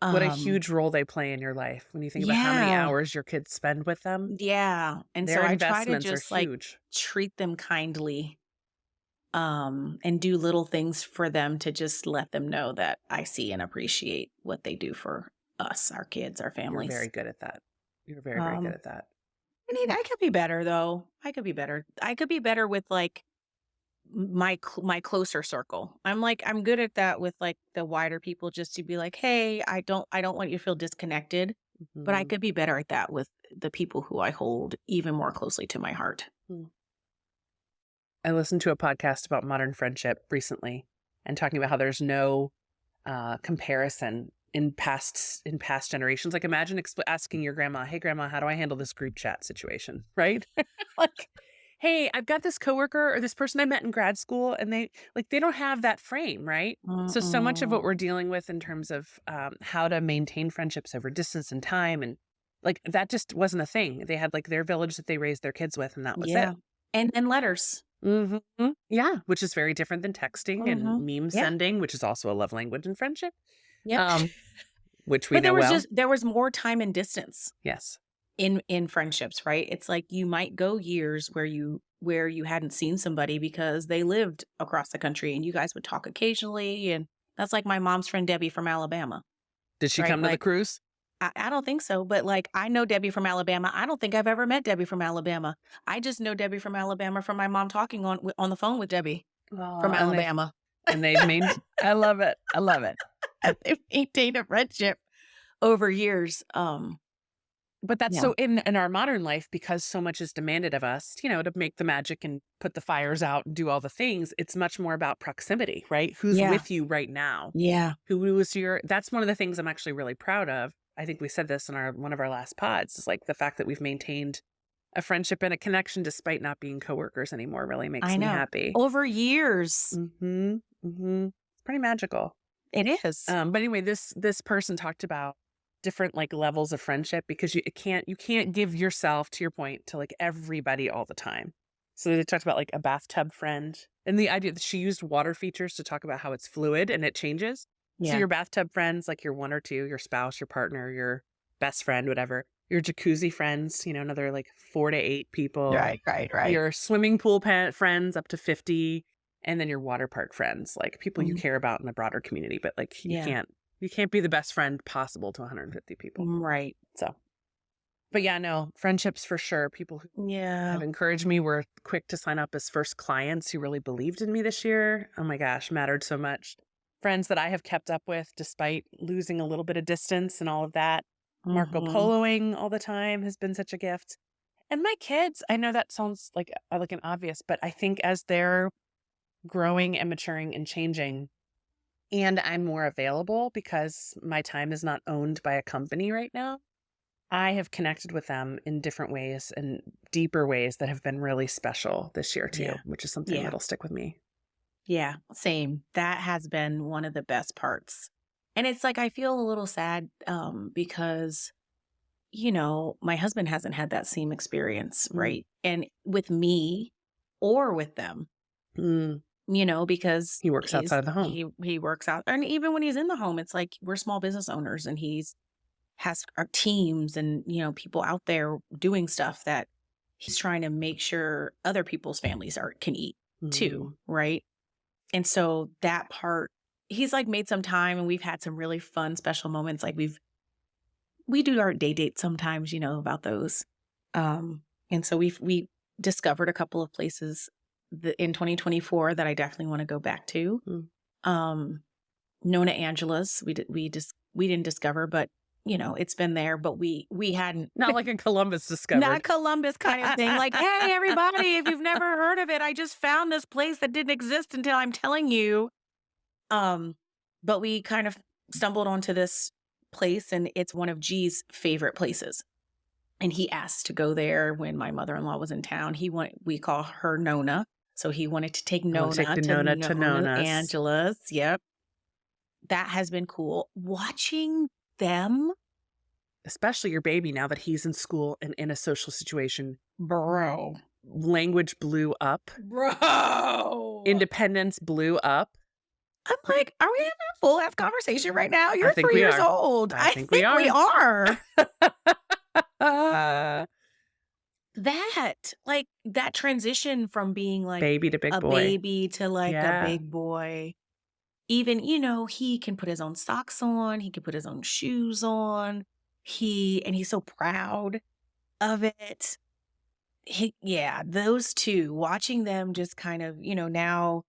Speaker 2: What a huge role they play in your life when you think about how many hours your kids spend with them.
Speaker 1: Yeah. And
Speaker 2: Their
Speaker 1: so I try to
Speaker 2: investments
Speaker 1: just
Speaker 2: are huge.
Speaker 1: treat them kindly, and do little things for them to just let them know that I see and appreciate what they do for us, our kids, our families.
Speaker 2: You're very good at that. You're very, very good at that.
Speaker 1: I could be better though. I could be better. I could be better with like my closer circle. I'm good at that with like the wider people, just to be like, hey, I don't want you to feel disconnected, but I could be better at that with the people who I hold even more closely to my heart.
Speaker 2: I listened to a podcast about modern friendship recently and talking about how there's no comparison in past generations. Like imagine asking your grandma, hey grandma, how do I handle this group chat situation? Right? Like, hey, I've got this coworker or this person I met in grad school, and they don't have that frame, right? So much of what we're dealing with in terms of how to maintain friendships over distance and time, and like that just wasn't a thing. They had like their village that they raised their kids with, and that was it.
Speaker 1: And letters.
Speaker 2: Yeah, which is very different than texting and meme sending, which is also a love language in friendship.
Speaker 1: Yeah.
Speaker 2: Which we know well.
Speaker 1: There was more time and distance.
Speaker 2: Yes.
Speaker 1: In friendships, right? It's like you might go years where you hadn't seen somebody because they lived across the country, and you guys would talk occasionally. And that's like my mom's friend Debbie from Alabama.
Speaker 2: Did she come to the cruise?
Speaker 1: I don't think so, but like I know Debbie from Alabama. I don't think I've ever met Debbie from Alabama. I just know Debbie from Alabama from my mom talking on the phone with Debbie from Alabama.
Speaker 2: And they've made. I love it. I love it.
Speaker 1: They've maintained a friendship over years.
Speaker 2: But that's so in our modern life, because so much is demanded of us, to make the magic and put the fires out and do all the things. It's much more about proximity, right? Who's with you right now?
Speaker 1: Yeah.
Speaker 2: Who is that's one of the things I'm actually really proud of. I think we said this in one of our last pods, is like the fact that we've maintained a friendship and a connection despite not being coworkers anymore really makes me happy.
Speaker 1: Over years.
Speaker 2: pretty magical.
Speaker 1: It is.
Speaker 2: But anyway, this person talked about different like levels of friendship because you can't give yourself, to your point, to like everybody all the time. So they talked about like a bathtub friend, and the idea that she used water features to talk about how it's fluid and it changes. So
Speaker 1: Yeah.
Speaker 2: your bathtub friends, like your one or two, your spouse, your partner, your best friend, whatever. Your jacuzzi friends, another like 4 to 8 people.
Speaker 1: Right.
Speaker 2: Your swimming pool friends up to 50, and then your water park friends, like people you care about in the broader community. But like you can't be the best friend possible to 150 people.
Speaker 1: Right.
Speaker 2: So, but yeah, no, friendships for sure. People who have encouraged me were quick to sign up as first clients who really believed in me this year. Oh my gosh, mattered so much. Friends that I have kept up with despite losing a little bit of distance and all of that. Marco Poloing all the time has been such a gift. And my kids, I know that sounds like an obvious, but I think as they're growing and maturing and changing, and I'm more available because my time is not owned by a company right now, I have connected with them in different ways and deeper ways that have been really special this year too, which is something that'll stick with me.
Speaker 1: Yeah, same. That has been one of the best parts. And it's like, I feel a little sad because, my husband hasn't had that same experience, right? And with me or with them, because
Speaker 2: he works outside of the home.
Speaker 1: He works out. And even when he's in the home, it's like we're small business owners and has our teams and, people out there doing stuff that he's trying to make sure other people's families can eat too, right? And so that part, he's like made some time, and we've had some really fun, special moments. Like we do our day dates sometimes, about those. And so we discovered a couple of places in 2024 that I definitely want to go back to. Nona Angela's, we didn't discover, but it's been there, but we hadn't.
Speaker 2: Not like in Columbus discovered.
Speaker 1: Not Columbus kind of thing. Like, hey, everybody, if you've never heard of it, I just found this place that didn't exist until I'm telling you. But we kind of stumbled onto this place, and it's one of G's favorite places. And he asked to go there when my mother-in-law was in town. We call her Nona. So he wanted to take Nona to Nona Angela's. Yep. That has been cool. Watching them.
Speaker 2: Especially your baby, now that he's in school and in a social situation.
Speaker 1: Bro.
Speaker 2: Language blew up.
Speaker 1: Bro.
Speaker 2: Independence blew up.
Speaker 1: I'm like, are we having a full ass conversation right now? You're 3 years old. I think we are. That transition from being like
Speaker 2: baby to big
Speaker 1: a
Speaker 2: boy.
Speaker 1: Baby to like a big boy. Even, he can put his own socks on. He can put his own shoes on. He's so proud of it. Those two, watching them just kind of, now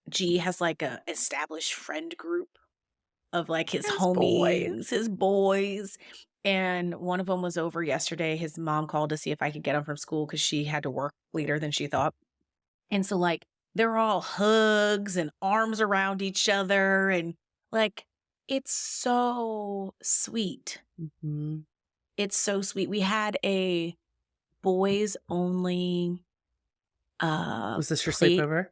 Speaker 1: G has like a established friend group of like his homies, his boys. And one of them was over yesterday. His mom called to see if I could get him from school because she had to work later than she thought. And so like they're all hugs and arms around each other. And like, it's so sweet. It's so sweet. We had a boys only.
Speaker 2: Was this your sleepover?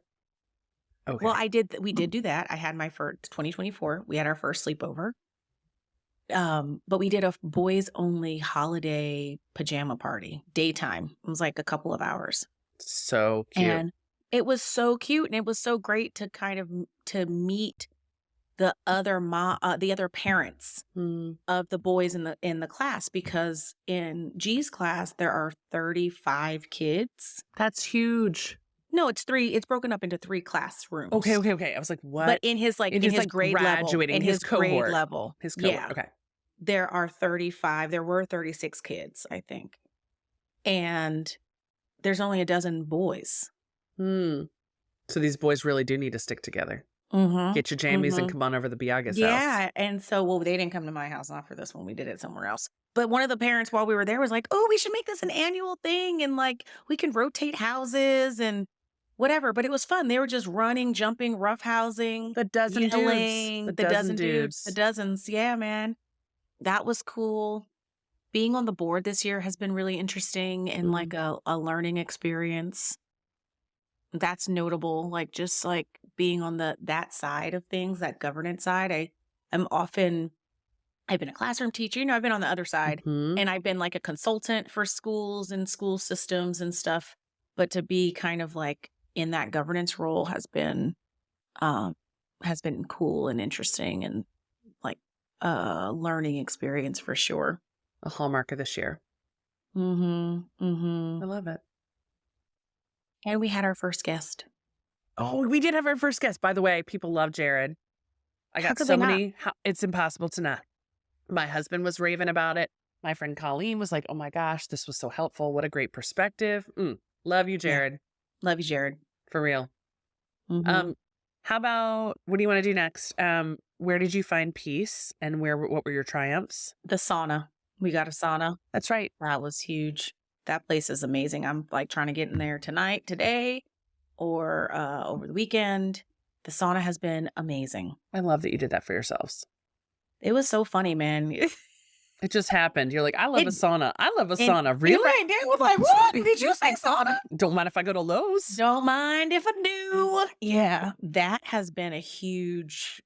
Speaker 2: Okay.
Speaker 1: Well, we did do that. I had my first 2024. We had our first sleepover. But we did a boys only holiday pajama party, daytime. It was like a couple of hours.
Speaker 2: So cute.
Speaker 1: And it was so cute, and it was so great to kind of to meet the other parents of the boys in the class, because in G's class there are 35 kids.
Speaker 2: That's huge.
Speaker 1: No, it's 3. It's broken up into 3 classrooms.
Speaker 2: Okay. I was like, what?
Speaker 1: But in his grade
Speaker 2: graduating,
Speaker 1: level, in his
Speaker 2: cohort.
Speaker 1: grade level,
Speaker 2: his cohort. Okay.
Speaker 1: There are 35. There were 36 kids, I think, and there's only a dozen boys.
Speaker 2: So these boys really do need to stick together. Get your jammies and come on over to the Biaga's house.
Speaker 1: Yeah, and so they didn't come to my house, not for this one. We did it somewhere else. But one of the parents, while we were there, was like, "Oh, we should make this an annual thing, and like we can rotate houses and whatever." But it was fun. They were just running, jumping, roughhousing,
Speaker 2: the dozen
Speaker 1: yelling,
Speaker 2: dudes,
Speaker 1: the dozen dudes, the dozens. Yeah, man, that was cool. Being on the board this year has been really interesting and like a learning experience. That's notable. Like just like being on that side of things, that governance side. I've been a classroom teacher, I've been on the other side,
Speaker 2: Mhm.
Speaker 1: and I've been like a consultant for schools and school systems and stuff. But to be kind of like in that governance role um, has been cool and interesting and like learning experience for sure.
Speaker 2: A hallmark of this year.
Speaker 1: Mm-hmm.
Speaker 2: I love it.
Speaker 1: And we had our first guest.
Speaker 2: Oh, we did have our first guest. By the way, people love Jared. I
Speaker 1: How
Speaker 2: got
Speaker 1: could
Speaker 2: so
Speaker 1: they not?
Speaker 2: many. It's impossible to not. My husband was raving about it. My friend Colleen was like, oh my gosh, this was so helpful. What a great perspective. Love you,
Speaker 1: Yeah.
Speaker 2: Jared.
Speaker 1: Love you, Jared.
Speaker 2: For real.
Speaker 1: Mm-hmm.
Speaker 2: How about, what do you want to do next? Where did you find peace and what were your triumphs?
Speaker 1: The sauna. We got a sauna.
Speaker 2: That's right.
Speaker 1: That was huge. That place is amazing. I'm like trying to get in there today, or over the weekend. The sauna has been amazing.
Speaker 2: I love that you did that for yourselves.
Speaker 1: It was so funny, man.
Speaker 2: It just happened. You're like, I love a sauna. I love a
Speaker 1: And
Speaker 2: sauna. Really?
Speaker 1: right. Dan was like, what? Did you say sauna?
Speaker 2: Don't mind if I go to Lowe's.
Speaker 1: Don't mind if I do. Yeah. That has been a huge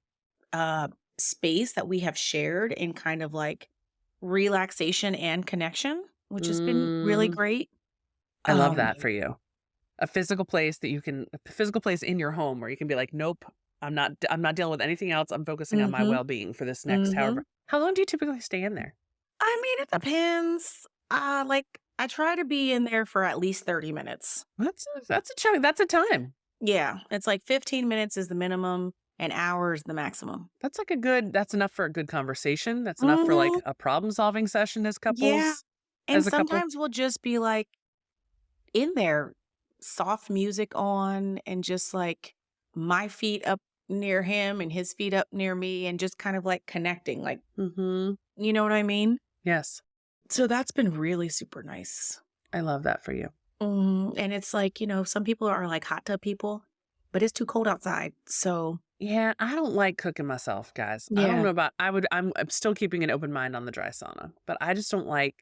Speaker 1: space that we have shared in kind of like relaxation and connection, which has been really great.
Speaker 2: I love that for you. A physical place in your home where you can be like, nope, I'm not dealing with anything else. I'm focusing on my well-being for this next however. How long do you typically stay in there?
Speaker 1: I mean, it depends. I try to be in there for at least 30 minutes.
Speaker 2: That's a chunk. That's a time.
Speaker 1: Yeah. It's like 15 minutes is the minimum, an hour is the maximum.
Speaker 2: That's enough for a good conversation. That's enough for like a problem solving session as couples.
Speaker 1: Yeah. And
Speaker 2: as a couple.
Speaker 1: sometimes we'll just be like in there, soft music on, and just like my feet up near him and his feet up near me, and just kind of like connecting, like, you know what I mean?
Speaker 2: Yes.
Speaker 1: So that's been really super nice.
Speaker 2: I love that for you.
Speaker 1: And it's like, some people are like hot tub people, but it's too cold outside. So
Speaker 2: yeah, I don't like cooking myself, guys. I don't know about, I'm still keeping an open mind on the dry sauna, but I just don't like,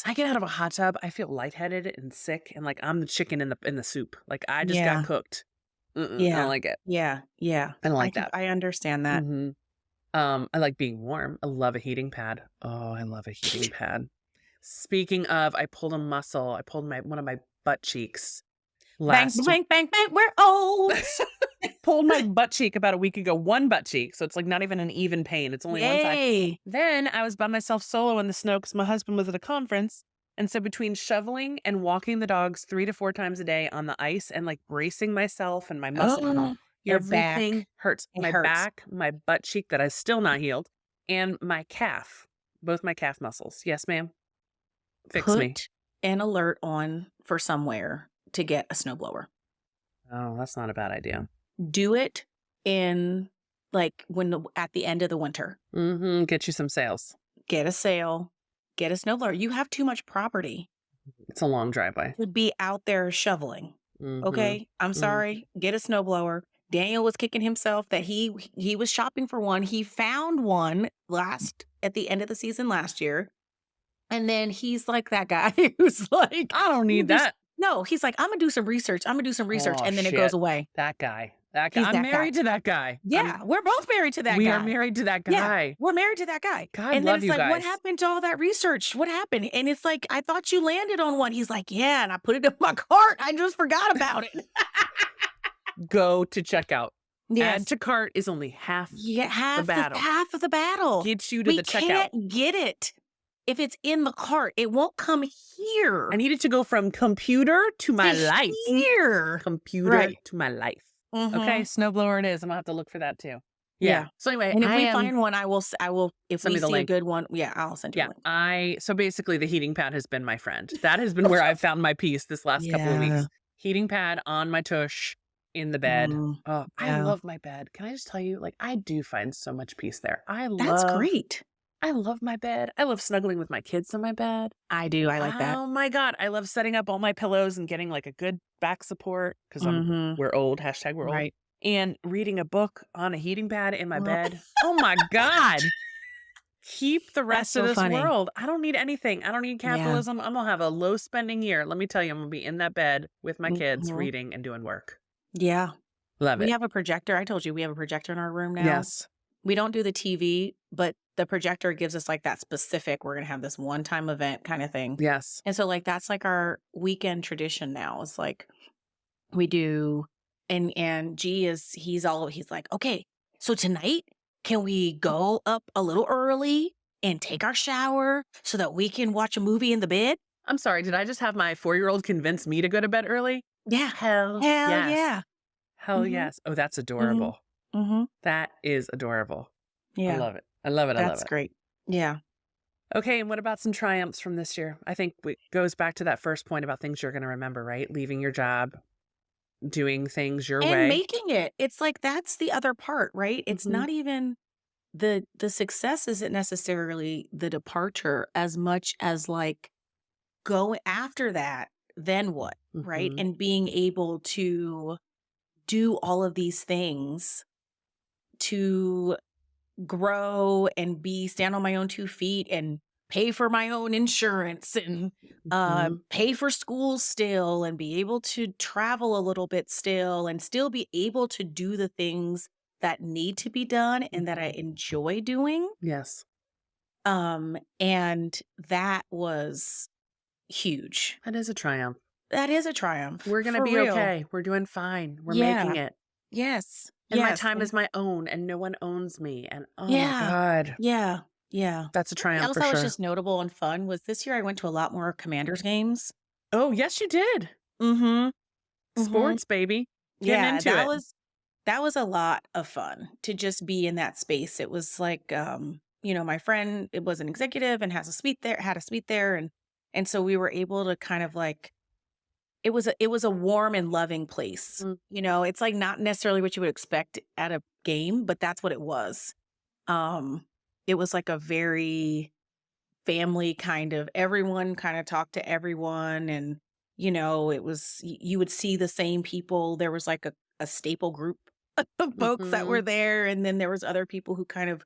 Speaker 2: I get out of a hot tub, I feel lightheaded and sick, and like I'm the chicken in the soup. Like I just got cooked. I don't like it.
Speaker 1: Yeah.
Speaker 2: I don't like that.
Speaker 1: I understand that.
Speaker 2: I like being warm. I love a heating pad. Oh, I love a heating pad. Speaking of, I pulled a muscle. I pulled one of my butt cheeks.
Speaker 1: Bang, bang, bang, bang. We're old.
Speaker 2: Pulled my butt cheek about a week ago. One butt cheek. So it's like not even an even pain. It's only one side. Then I was by myself solo in the snow because my husband was at a conference. And so between shoveling and walking the dogs 3 to 4 times a day on the ice and like bracing myself and my muscle, everything
Speaker 1: back
Speaker 2: hurts. My back, my butt cheek that is still not healed, and my calf. Both my calf muscles. Yes, ma'am. Fix me.
Speaker 1: Put an alert on for somewhere to get a snowblower.
Speaker 2: Oh, that's not a bad idea.
Speaker 1: Do it in like at the end of the winter.
Speaker 2: Get you some sails.
Speaker 1: Get a sail. Get a snowblower. You have too much property.
Speaker 2: It's a long driveway.
Speaker 1: To be out there shoveling. Okay, I'm sorry. Get a snowblower. Daniel was kicking himself that he was shopping for one. He found one at the end of the season last year. And then he's like that guy who's like,
Speaker 2: I don't need that.
Speaker 1: No, he's like, I'm going to do some research.
Speaker 2: Oh,
Speaker 1: and then it goes away.
Speaker 2: That guy. I'm married to that guy.
Speaker 1: Yeah, we're both married to that guy.
Speaker 2: We are married to that guy.
Speaker 1: Yeah, we're married to that guy.
Speaker 2: God,
Speaker 1: and
Speaker 2: love
Speaker 1: then it's
Speaker 2: you
Speaker 1: like,
Speaker 2: guys.
Speaker 1: what happened to all that research? What happened? And it's like, I thought you landed on one. He's like, yeah, and I put it in my cart. I just forgot about it.
Speaker 2: Go to checkout.
Speaker 1: Yes.
Speaker 2: Add to cart is only half the battle.
Speaker 1: Half of the battle.
Speaker 2: Gets you to the checkout.
Speaker 1: We can't get it if it's in the cart. It won't come here.
Speaker 2: I need it to go from computer to my life.
Speaker 1: Here.
Speaker 2: Computer to my life. Okay, snowblower it is. I'm gonna have to look for that too. Yeah. So anyway,
Speaker 1: and if we find one, I will. If
Speaker 2: send
Speaker 1: we
Speaker 2: me the
Speaker 1: see
Speaker 2: link.
Speaker 1: a good one, I'll send you a link.
Speaker 2: So basically, the heating pad has been my friend. That has been where I've found my peace this last couple of weeks. Heating pad on my tush in the bed. I love my bed. Can I just tell you, like, I do find so much peace there.
Speaker 1: That's great.
Speaker 2: I love my bed. I love snuggling with my kids on my bed.
Speaker 1: I do. I like that.
Speaker 2: Oh my God. I love setting up all my pillows and getting like a good back support because we're old. # we're old. And reading a book on a heating pad in my bed. Oh my God. Keep the rest of this world. I don't need anything. I don't need capitalism. I'm going to have a low spending year. Let me tell you, I'm going to be in that bed with my kids reading and doing work.
Speaker 1: Yeah.
Speaker 2: Love
Speaker 1: We
Speaker 2: it.
Speaker 1: have a projector. I told you we have a projector in our room now.
Speaker 2: Yes.
Speaker 1: We don't do the TV, but the projector gives us like that specific, we're going to have this one-time event kind of thing.
Speaker 2: Yes.
Speaker 1: And so like that's like our weekend tradition now. It's like we do, and G is he's like, okay, so tonight can we go up a little early and take our shower so that we can watch a movie in the bed?
Speaker 2: I'm sorry. Did I just have my 4-year-old convince me to go to bed early?
Speaker 1: Yeah.
Speaker 2: Hell yes.
Speaker 1: Yeah.
Speaker 2: Hell
Speaker 1: Mhm.
Speaker 2: yes. Oh, that's adorable.
Speaker 1: Mm-hmm.
Speaker 2: That is adorable.
Speaker 1: Yeah.
Speaker 2: I love it. I love it. I love
Speaker 1: That's
Speaker 2: it.
Speaker 1: great. Yeah.
Speaker 2: Okay, and what about some triumphs from this year? I think it goes back to that first point about things you're going to remember, right? Leaving your job, doing things your
Speaker 1: And
Speaker 2: way.
Speaker 1: making it. It's like that's the other part, right? It's
Speaker 2: Mhm.
Speaker 1: not even the success isn't necessarily the departure as much as like go after that, then what? Right?
Speaker 2: Mhm.
Speaker 1: And being able to do all of these things to grow and stand on my own 2 feet and pay for my own insurance and
Speaker 2: Mhm.
Speaker 1: pay for school still and be able to travel a little bit still and still be able to do the things that need to be done and that I enjoy doing.
Speaker 2: Yes.
Speaker 1: And that was huge.
Speaker 2: That is a triumph.
Speaker 1: That is a triumph.
Speaker 2: We're going to
Speaker 1: for
Speaker 2: be
Speaker 1: real.
Speaker 2: okay. We're doing fine. We're
Speaker 1: Yeah.
Speaker 2: making it.
Speaker 1: Yes.
Speaker 2: And my
Speaker 1: yes.
Speaker 2: time
Speaker 1: and-
Speaker 2: is my own and no one owns me. And oh
Speaker 1: Yeah.
Speaker 2: my God.
Speaker 1: Yeah. Yeah.
Speaker 2: That's a triumph
Speaker 1: Else
Speaker 2: for
Speaker 1: that
Speaker 2: sure.
Speaker 1: was just notable and fun was this year I went to a lot more Commanders games.
Speaker 2: Oh, yes, you did.
Speaker 1: Mm-hmm.
Speaker 2: Sports, baby. Getting into it.
Speaker 1: That was a lot of fun to just be in that space. It was like, my friend, it was an executive and had a suite there. And so we were able to kind of like, it was a warm and loving place.
Speaker 2: Mm.
Speaker 1: It's like not necessarily what you would expect at a game, but that's what it was. It was like a very family kind of, everyone kind of talked to everyone. And, it was, you would see the same people. There was like a staple group of folks that were there. And then there was other people who kind of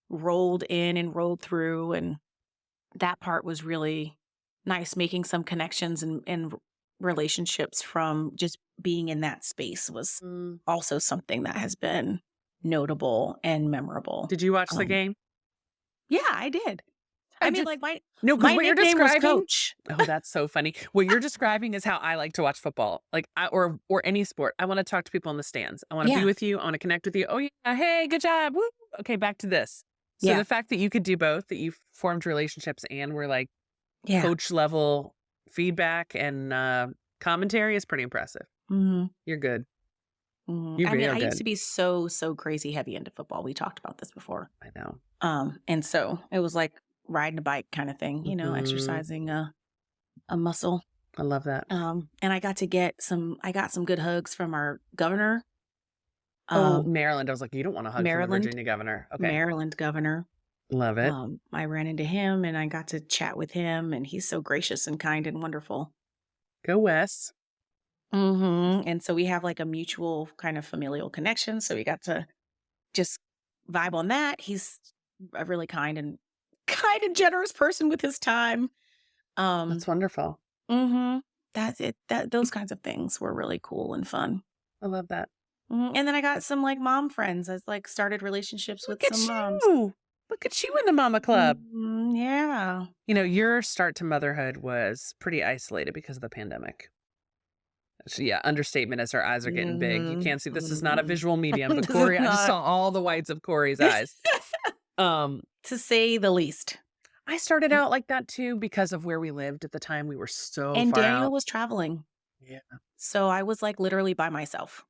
Speaker 1: rolled in and rolled through. And that part was really nice, making some connections and relationships from just being in that space was also something that has been notable and memorable.
Speaker 2: Did you watch the game?
Speaker 1: Yeah, I did. I mean, like my
Speaker 2: what you're
Speaker 1: nickname was
Speaker 2: describing.
Speaker 1: Coach.
Speaker 2: Oh, that's so funny. What you're describing is how I like to watch football, like or any sport. I want to talk to people in the stands. I want to be with you. I want to connect with you. Oh yeah, hey, good job. Woo. Okay, back to this. So the fact that you could do both, that you formed relationships and were like coach level feedback and commentary is pretty impressive.
Speaker 1: Mm-hmm.
Speaker 2: You're good.
Speaker 1: Mm-hmm. I used to be so crazy heavy into football. We talked about this before.
Speaker 2: I know.
Speaker 1: And so it was like riding a bike kind of thing, exercising a muscle.
Speaker 2: I love that.
Speaker 1: And I got some good hugs from our governor.
Speaker 2: Maryland. I was like, you don't want to hug from the Virginia governor. Okay.
Speaker 1: Maryland governor.
Speaker 2: Love it.
Speaker 1: I ran into him and I got to chat with him, and he's so gracious and kind and wonderful.
Speaker 2: Go Wes.
Speaker 1: Mm-hmm. And so we have like a mutual kind of familial connection. So we got to just vibe on that. He's a really kind and generous person with his time.
Speaker 2: That's wonderful.
Speaker 1: Mm-hmm. That's it. Those kinds of things were really cool and fun.
Speaker 2: I love that.
Speaker 1: Mm-hmm. And then I got some like mom friends. I like started relationships with some moms.
Speaker 2: Look at you in the mama club.
Speaker 1: Mm-hmm. Yeah.
Speaker 2: Your start to motherhood was pretty isolated because of the pandemic. So, yeah, understatement as our eyes are getting big. You can't see, this is not a visual medium, but Corey, I just saw all the whites of Corey's eyes.
Speaker 1: To say the least.
Speaker 2: I started out like that too because of where we lived at the time. We were so
Speaker 1: and
Speaker 2: far
Speaker 1: Daniel
Speaker 2: out.
Speaker 1: was traveling.
Speaker 2: Yeah.
Speaker 1: So I was like literally by myself.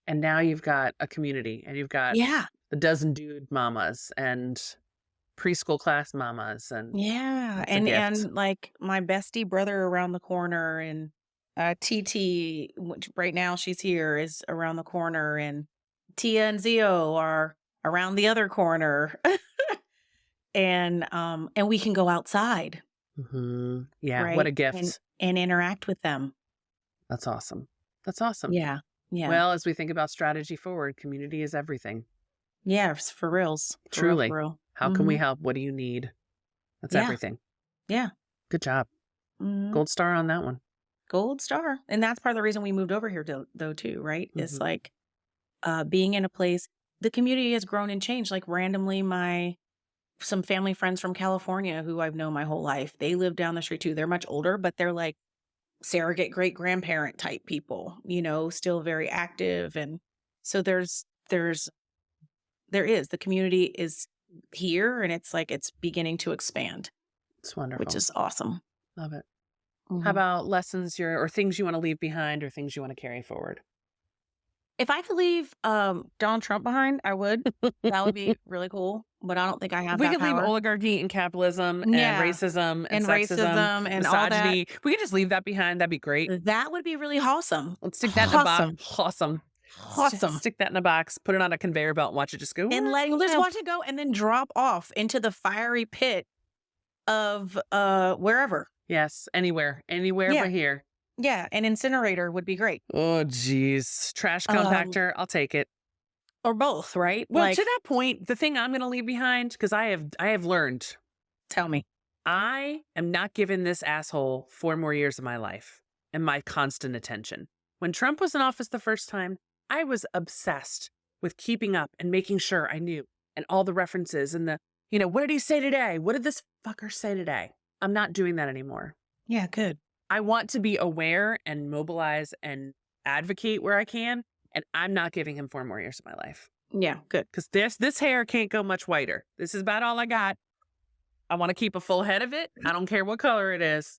Speaker 2: And now you've got a community and you've got the dozen dude mamas and preschool class mamas and
Speaker 1: and like my bestie brother around the corner, and TT, which right now she's here, is around the corner, and Tia and Zio are around the other corner. And we can go outside.
Speaker 2: Mm-hmm. Yeah,
Speaker 1: right?
Speaker 2: What a gift.
Speaker 1: And interact with them.
Speaker 2: That's awesome. That's awesome.
Speaker 1: Yeah. Yeah.
Speaker 2: Well, as we think about strategy forward, community is everything.
Speaker 1: Yeah, for reals.
Speaker 2: Truly.
Speaker 1: For real.
Speaker 2: How can we help? What do you need? That's everything.
Speaker 1: Yeah.
Speaker 2: Good job. Gold star on that one.
Speaker 1: Gold star. And that's part of the reason we moved over here, though, too, right? It's like being in a place, the community has grown and changed. Like randomly, some family friends from California who I've known my whole life, they live down the street too. They're much older, but they're like surrogate great grandparent type people, still very active. And so there is, the community is here, and it's like it's beginning to expand.
Speaker 2: It's wonderful.
Speaker 1: Which is awesome.
Speaker 2: Love it. How about lessons or things you want to leave behind or things you want to carry forward?
Speaker 1: If I could leave Donald Trump behind, I would. That would be really cool. But I don't think I have
Speaker 2: We
Speaker 1: that
Speaker 2: could leave
Speaker 1: power.
Speaker 2: oligarchy and capitalism and racism and sexism
Speaker 1: and all that.
Speaker 2: misogyny. We could just leave that behind. That'd be great.
Speaker 1: That would be really awesome.
Speaker 2: Let's stick that in a box. Awesome.
Speaker 1: Awesome.
Speaker 2: Stick that in a box, put it on a conveyor belt and watch it just go.
Speaker 1: And just watch it go and then drop off into the fiery pit of wherever.
Speaker 2: Yes, anywhere but here.
Speaker 1: Yeah, an incinerator would be great.
Speaker 2: Oh, geez. Trash compactor, I'll take it.
Speaker 1: Or both, right?
Speaker 2: Well, to that point, the thing I'm going to leave behind, because I have learned.
Speaker 1: Tell me.
Speaker 2: I am not giving this asshole 4 more years of my life and my constant attention. When Trump was in office the first time, I was obsessed with keeping up and making sure I knew and all the references and what did he say today? What did this fucker say today? I'm not doing that anymore.
Speaker 1: Yeah, good.
Speaker 2: I want to be aware and mobilize and advocate where I can, and I'm not giving him 4 more years of my life.
Speaker 1: Yeah, good.
Speaker 2: Because this hair can't go much whiter. This is about all I got. I want to keep a full head of it. I don't care what color it is.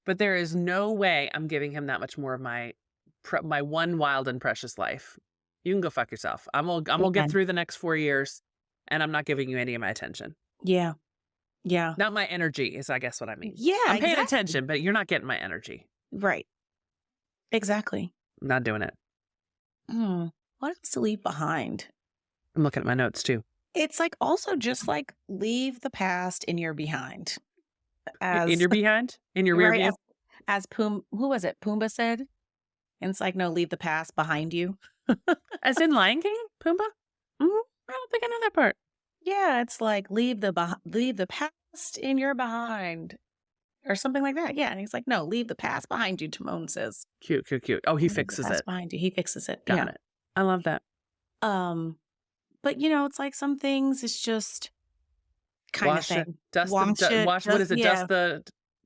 Speaker 2: But there is no way I'm giving him that much more of my one wild and precious life. You can go fuck yourself. I'm gonna get through the next 4 years, and I'm not giving you any of my attention.
Speaker 1: Yeah. Yeah.
Speaker 2: Not my energy is, I guess, what I mean.
Speaker 1: Yeah,
Speaker 2: I'm paying attention, but you're not getting my energy.
Speaker 1: Right. Exactly.
Speaker 2: I'm not doing it.
Speaker 1: What else to leave behind?
Speaker 2: I'm looking at my notes too.
Speaker 1: It's like also just like leave the past in your behind.
Speaker 2: In your behind? In your rear view?
Speaker 1: As who was it? Pumbaa said. And it's like, no, leave the past behind you.
Speaker 2: As in Lion King? Pumbaa? I don't think I know that part.
Speaker 1: Yeah, it's like leave the past in your behind. Or something like that. Yeah. And he's like, no, leave the past behind you, Timon says.
Speaker 2: Cute. Oh, he fixes it.
Speaker 1: Behind you. He fixes it.
Speaker 2: Got it. I love that.
Speaker 1: But it's like some things it's just kind of thing.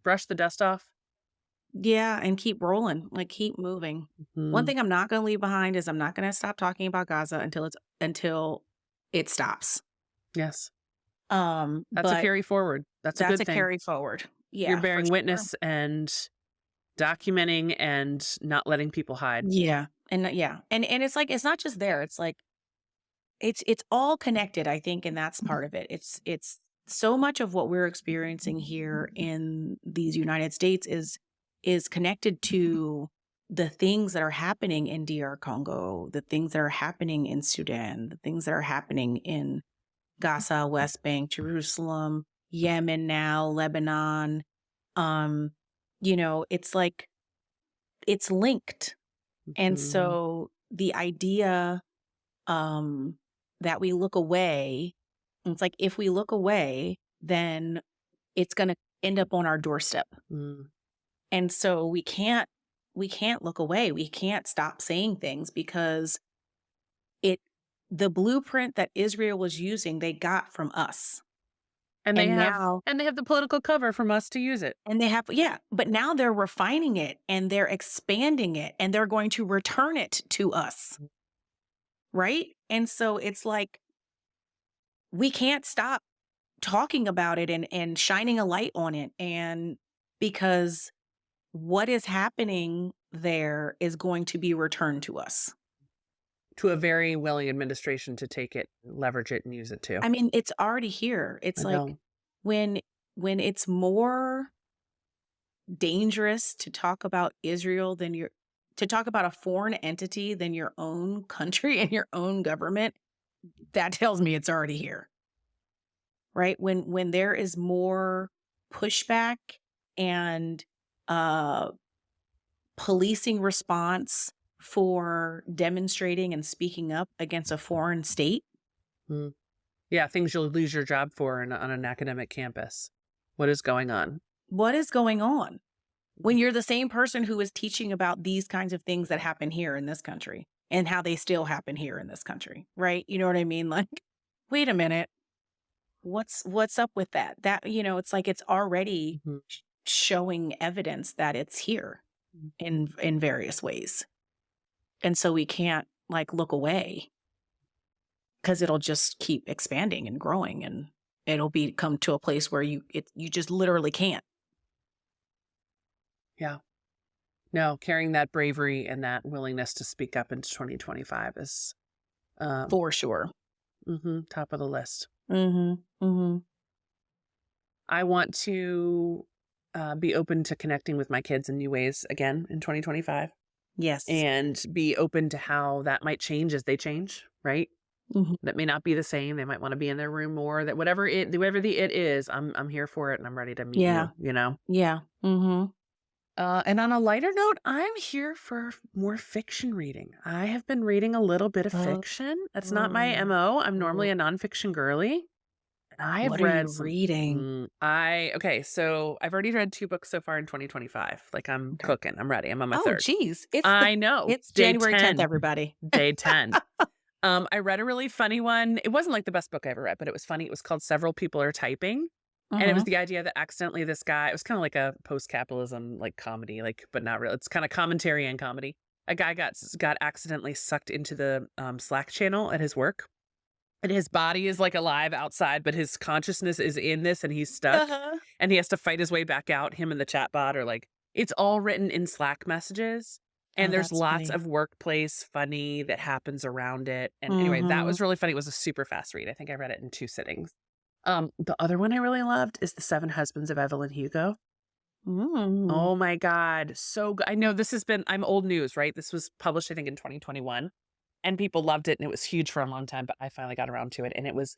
Speaker 2: Brush the dust off.
Speaker 1: Yeah, and keep rolling, like keep moving. One thing I'm not going to leave behind is I'm not going to stop talking about Gaza until it stops.
Speaker 2: Yes.
Speaker 1: That's
Speaker 2: a carry forward. That's a good thing.
Speaker 1: Carry forward. Yeah.
Speaker 2: You're bearing witness and documenting and not letting people hide.
Speaker 1: Yeah. And it's like it's not just there. It's like it's all connected, I think, and that's part of it. It's so much of what we're experiencing here in these United States is connected to the things that are happening in DR Congo, the things that are happening in Sudan, the things that are happening in Gaza, West Bank, Jerusalem, Yemen now, Lebanon. It's like it's linked. And so the idea that we look away, it's like if we look away, then it's going to end up on our doorstep. And so we can't look away. We can't stop saying things because the blueprint that Israel was using, they got from us.
Speaker 2: And they have the political cover from us to use it.
Speaker 1: And they have, but now they're refining it and they're expanding it and they're going to return it to us. Right? And so it's like, we can't stop talking about it and shining a light on it. And because what is happening there is going to be returned to us.
Speaker 2: To a very willing administration to take it, leverage it, and use it too.
Speaker 1: I mean, it's already here. It's like when it's more dangerous to talk about Israel to talk about a foreign entity than your own country and your own government, that tells me it's already here. Right? When there is more pushback and policing response for demonstrating and speaking up against a foreign state.
Speaker 2: Yeah, things you'll lose your job for on an academic campus. What is going on?
Speaker 1: What is going on? when you're the same person who is teaching about these kinds of things that happen here in this country and how they still happen here in this country, right? You know what I mean? Like, wait a minute, what's up with that? That, it's like it's already
Speaker 2: Mhm.
Speaker 1: showing evidence that it's here in various ways. And so we can't like look away because it'll just keep expanding and growing, and it'll come to a place where you just literally can't.
Speaker 2: Yeah. No, carrying that bravery and that willingness to speak up into 2025 is
Speaker 1: For sure.
Speaker 2: top of the list.
Speaker 1: Mm-hmm. Mm-hmm.
Speaker 2: I want to be open to connecting with my kids in new ways again in 2025,
Speaker 1: Yes.
Speaker 2: and be open to how that might change as they change, right?
Speaker 1: Mm-hmm.
Speaker 2: That may not be the same. They might want to be in their room more. That whatever the it is, I'm here for it, and I'm ready to meet
Speaker 1: Yeah.
Speaker 2: you. You know.
Speaker 1: Yeah. Mm-hmm.
Speaker 2: And on a lighter note, I'm here for more fiction reading. I have been reading a little bit of fiction. That's not my MO. I'm normally a nonfiction girly. And I have
Speaker 1: What are
Speaker 2: read
Speaker 1: you
Speaker 2: some.
Speaker 1: reading?
Speaker 2: Okay, so I've already read 2 books so far in 2025. Like I'm
Speaker 1: Okay.
Speaker 2: cooking. I'm ready. I'm on my
Speaker 1: Oh,
Speaker 2: third.
Speaker 1: geez.
Speaker 2: I know.
Speaker 1: It's
Speaker 2: Day
Speaker 1: January 10th,
Speaker 2: 10.
Speaker 1: everybody.
Speaker 2: Day 10. I read a really funny one. It wasn't like the best book I ever read, but it was funny. It was called Several People Are Typing. And it was the idea that accidentally this guy, it was kind of like a post-capitalism like comedy, like, but not real. It's kind of commentary and comedy. A guy got accidentally sucked into the Slack channel at his work. And his body is like alive outside, but his consciousness is in this, and he's stuck.
Speaker 1: Uh-huh.
Speaker 2: And he has to fight his way back out. Him and the chatbot are like, it's all written in Slack messages. And
Speaker 1: Oh,
Speaker 2: there's
Speaker 1: that's
Speaker 2: lots
Speaker 1: funny.
Speaker 2: of workplace funny that happens around it. And anyway, that was really funny. It was a super fast read. I think I read it in 2 sittings. The other one I really loved is The 7 Husbands of Evelyn Hugo. Oh my God. So good. I know I'm old news, right? This was published, I think, in 2021, and people loved it, and it was huge for a long time, but I finally got around to it, and it was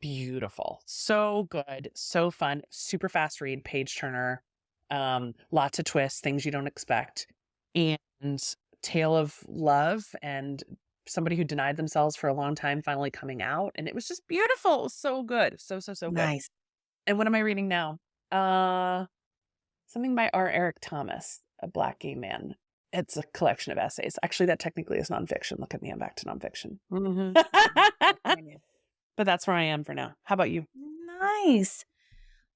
Speaker 2: beautiful. So good. So fun. Super fast read, page turner. Lots of twists, things you don't expect. And tale of love and somebody who denied themselves for a long time finally coming out. And it was just beautiful. So good. So good.
Speaker 1: Nice.
Speaker 2: And what am I reading now? Something by R. Eric Thomas, a Black gay man. It's a collection of essays. Actually, that technically is nonfiction. Look at me. I'm back to nonfiction. But that's where I am for now. How about you?
Speaker 1: Nice.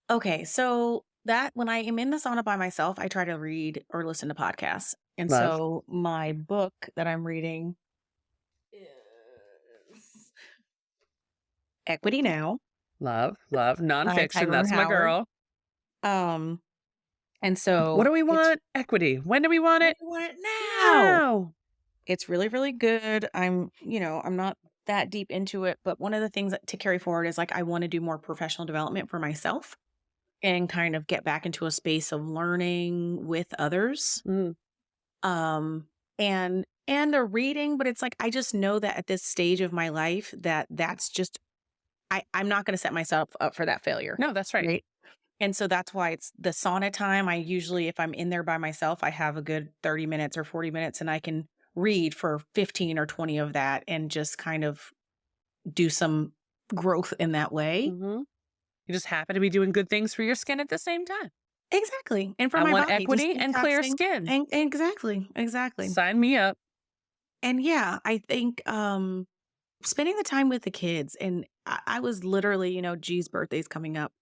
Speaker 1: Okay, so that when I am in the sauna by myself, I try to read or listen to podcasts. And
Speaker 2: Love.
Speaker 1: so my book that I'm reading is Equity Now.
Speaker 2: Love. Nonfiction.
Speaker 1: Tyrone
Speaker 2: That's my
Speaker 1: Howard.
Speaker 2: girl.
Speaker 1: And so
Speaker 2: What do we want? Equity. When do we want it?
Speaker 1: We want it now. It's really, really good. I'm not that deep into it, but one of the things to carry forward is like I want to do more professional development for myself and kind of get back into a space of learning with others. And the reading, but it's like I just know that at this stage of my life that's just I'm not going to set myself up for that failure.
Speaker 2: No, that's right.
Speaker 1: And so that's why it's the sauna time. I usually, if I'm in there by myself, I have a good 30 minutes or 40 minutes and I can read for 15 or 20 of that and just kind of do some growth in that way.
Speaker 2: You just happen to be doing good things for your skin at the same time.
Speaker 1: Exactly. And for
Speaker 2: I
Speaker 1: my
Speaker 2: want
Speaker 1: body,
Speaker 2: equity
Speaker 1: just
Speaker 2: and clear
Speaker 1: detoxing.
Speaker 2: skin.
Speaker 1: Exactly.
Speaker 2: Sign me up.
Speaker 1: And yeah, I think spending the time with the kids, and I was literally, G's birthday's coming up.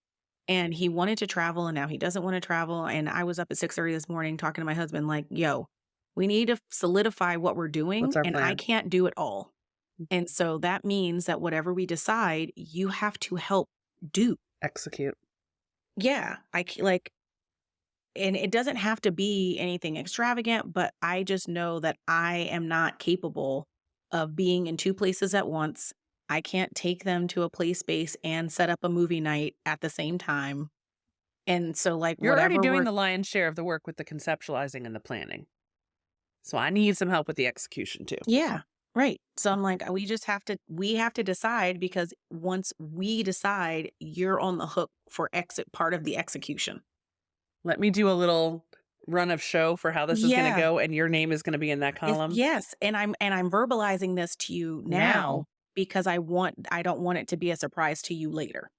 Speaker 1: And he wanted to travel, and now he doesn't want to travel. And I was up at 6:30 this morning talking to my husband, like, yo, we need to solidify what we're doing.
Speaker 2: What's our
Speaker 1: And
Speaker 2: plan?
Speaker 1: I can't do it all. And so that means that whatever we decide, you have to help do.
Speaker 2: Execute.
Speaker 1: Yeah. And it doesn't have to be anything extravagant, but I just know that I am not capable of being in 2 places at once. I can't take them to a play space and set up a movie night at the same time. And so like
Speaker 2: You're already
Speaker 1: whatever
Speaker 2: doing the lion's share of the work with the conceptualizing and the planning. So I need some help with the execution too.
Speaker 1: Yeah, right. So I'm like, we have to decide, because once we decide, you're on the hook for part of the execution.
Speaker 2: Let me do a little run of show for how this is going to go, and your name is going to be in that column.
Speaker 1: Yes, and I'm verbalizing this to you now. Because I don't want it to be a surprise to you later,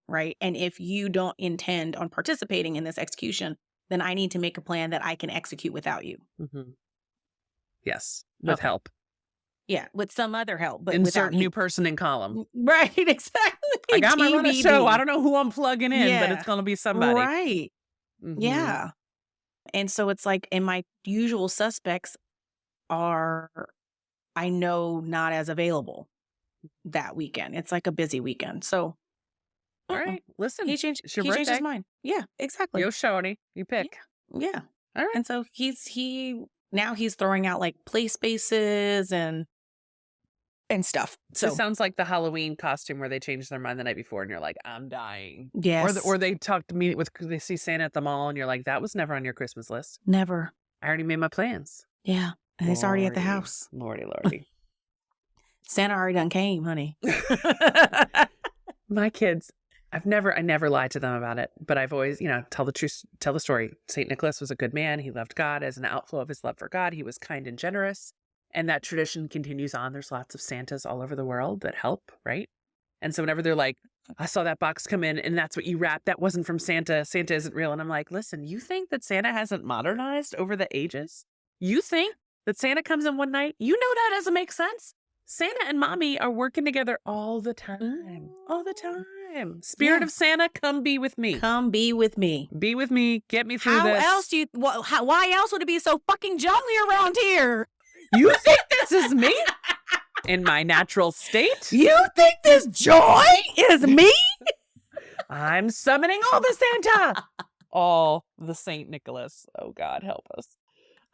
Speaker 1: right? And if you don't intend on participating in this execution, then I need to make a plan that I can execute without you.
Speaker 2: Mm-hmm. Yes, with help.
Speaker 1: Yeah, with some other help, but
Speaker 2: insert
Speaker 1: without
Speaker 2: new person in column.
Speaker 1: Right, exactly.
Speaker 2: I got my run a show. I don't know who I'm plugging in, but
Speaker 1: Yeah.
Speaker 2: it's going to be somebody.
Speaker 1: Right. Yeah. And so it's like, and my usual suspects are, I know, not as available that weekend. It's like a busy weekend. So,
Speaker 2: all right, listen,
Speaker 1: he changed
Speaker 2: it's your
Speaker 1: changed
Speaker 2: birthday.
Speaker 1: his mind. Yeah, exactly.
Speaker 2: Yo, shorty, you pick.
Speaker 1: Yeah.
Speaker 2: All right.
Speaker 1: And so now he's throwing out like play spaces and stuff. So
Speaker 2: it sounds like the Halloween costume where they changed their mind the night before and you're like, I'm dying.
Speaker 1: yes.
Speaker 2: Or they talk to me they see Santa at the mall and you're like, that was never on your Christmas list.
Speaker 1: Never.
Speaker 2: I already made my plans.
Speaker 1: Yeah. And he's already at the house.
Speaker 2: Lordy.
Speaker 1: Santa already done came, honey.
Speaker 2: My kids, I never lied to them about it, but I've always, tell the story. St. Nicholas was a good man. He loved God. As an outflow of his love for God, he was kind and generous. And that tradition continues on. There's lots of Santas all over the world that help, right? And so whenever they're like, I saw that box come in and that's what you wrapped, that wasn't from Santa. Santa isn't real. And I'm like, listen, you think that Santa hasn't modernized over the ages? You think that Santa comes in one night? You know that doesn't make sense. Santa and mommy are working together all the time. All the time. Spirit of Santa, come be with me.
Speaker 1: Come be with me.
Speaker 2: Be with me. Get me through this.
Speaker 1: Why else would it be so fucking jolly around here?
Speaker 2: You think this is me? In my natural state?
Speaker 1: You think this joy is me?
Speaker 2: I'm summoning all the Santa. All the Saint Nicholas. Oh, God, help us.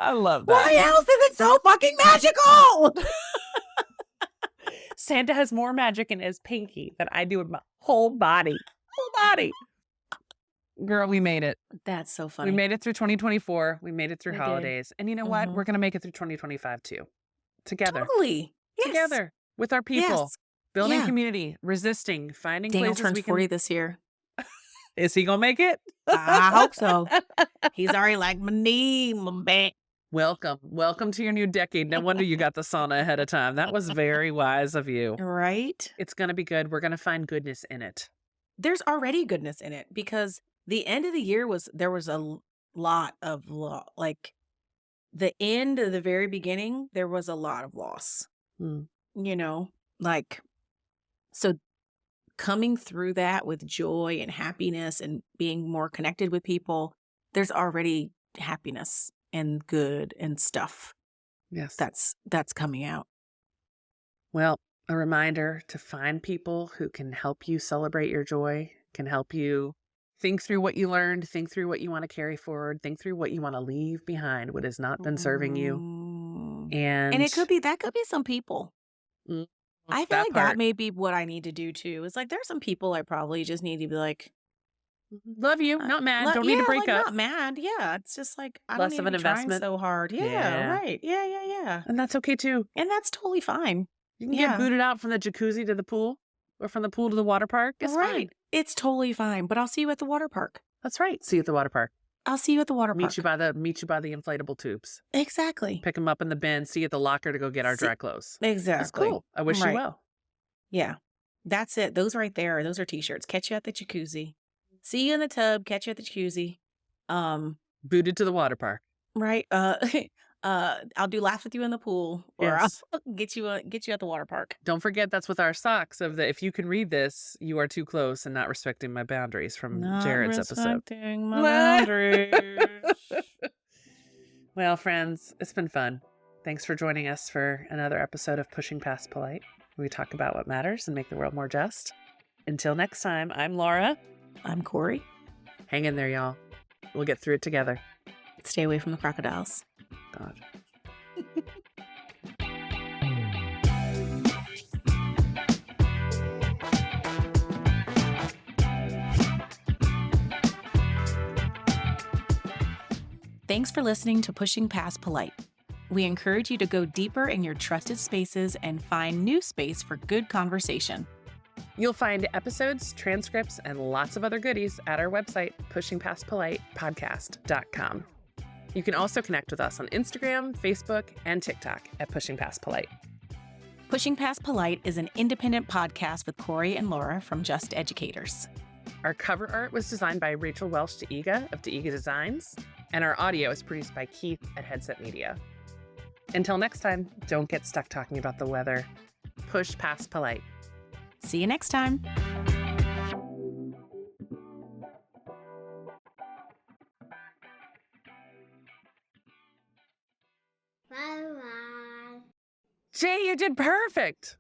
Speaker 2: I love that.
Speaker 1: Why else is it so fucking magical?
Speaker 2: Santa has more magic in his pinky than I do in my whole body. Whole body. Girl, we made it.
Speaker 1: That's so funny.
Speaker 2: We made it through 2024. We made it through holidays. And you know what?
Speaker 1: Mhm.
Speaker 2: We're going to make it through 2025 too. Together.
Speaker 1: Totally. Yes.
Speaker 2: Together. With our people.
Speaker 1: Yes.
Speaker 2: Building
Speaker 1: Yeah.
Speaker 2: community. Resisting. Finding
Speaker 1: Daniel
Speaker 2: places
Speaker 1: turns
Speaker 2: we can...
Speaker 1: 40 this year.
Speaker 2: Is he going to make it?
Speaker 1: I hope so. He's already like, my knee, my back.
Speaker 2: Welcome. Welcome to your new decade. No wonder you got the sauna ahead of time. That was very wise of you.
Speaker 1: Right?
Speaker 2: It's going to be good. We're going to find goodness in it.
Speaker 1: There's already goodness in it because the end of the year there was a lot of like the end of the very beginning, there was a lot of loss. Like, so coming through that with joy and happiness and being more connected with people, there's already happiness and good and stuff.
Speaker 2: Yes.
Speaker 1: That's coming out.
Speaker 2: Well, a reminder to find people who can help you celebrate your joy, can help you think through what you learned, think through what you want to carry forward, think through what you want to leave behind, what has not been serving you. And
Speaker 1: that could be some people. I feel like that may be what I need to do too. It's like, there's some people I probably just need to be like,
Speaker 2: love you, not mad, don't need to break up.
Speaker 1: Not mad. Yeah. It's just like, I
Speaker 2: less
Speaker 1: don't
Speaker 2: of
Speaker 1: need
Speaker 2: an
Speaker 1: to be trying
Speaker 2: investment.
Speaker 1: so hard. Yeah. Right. Yeah.
Speaker 2: And that's okay too.
Speaker 1: And that's totally fine.
Speaker 2: You can get booted out from the jacuzzi to the pool or from the pool to the water park. It's fine.
Speaker 1: It's totally fine. But I'll see you at the water park.
Speaker 2: That's right. See you at the water park.
Speaker 1: I'll see you at the water park.
Speaker 2: Meet you by the inflatable tubes.
Speaker 1: Exactly.
Speaker 2: Pick them up in the bin. See you at the locker to go get our dry clothes.
Speaker 1: Exactly.
Speaker 2: That's cool. I wish you well.
Speaker 1: Yeah. That's it. Those right there. Those are t-shirts. Catch you at the jacuzzi. See you in the tub. Catch you at the jacuzzi.
Speaker 2: Booted to the water park.
Speaker 1: Right. I'll do laugh with you in the pool, or
Speaker 2: Yes.
Speaker 1: I'll get you at the water park.
Speaker 2: Don't forget that's with our socks of the if you can read this, you are too close and not respecting my boundaries from Jared's episode.
Speaker 1: My boundaries.
Speaker 2: Well, friends, it's been fun. Thanks for joining us for another episode of Pushing Past Polite. We talk about what matters and make the world more just. Until next time, I'm Laura.
Speaker 1: I'm Corey.
Speaker 2: Hang in there, y'all. We'll get through it together.
Speaker 1: Stay away from the crocodiles.
Speaker 2: God.
Speaker 1: Thanks for listening to Pushing Past Polite. We encourage you to go deeper in your trusted spaces and find new space for good conversation.
Speaker 2: You'll find episodes, transcripts, and lots of other goodies at our website, pushingpastpolitepodcast.com. You can also connect with us on Instagram, Facebook, and TikTok at Pushing Past Polite.
Speaker 1: Pushing Past Polite is an independent podcast with Corey and Laura from Just Educators.
Speaker 2: Our cover art was designed by Rachel Welsh Deiga of Deiga Designs, and our audio is produced by Keith at Headset Media. Until next time, don't get stuck talking about the weather. Push past polite.
Speaker 1: See you next time.
Speaker 4: Bye-bye.
Speaker 2: Jay, you did perfect.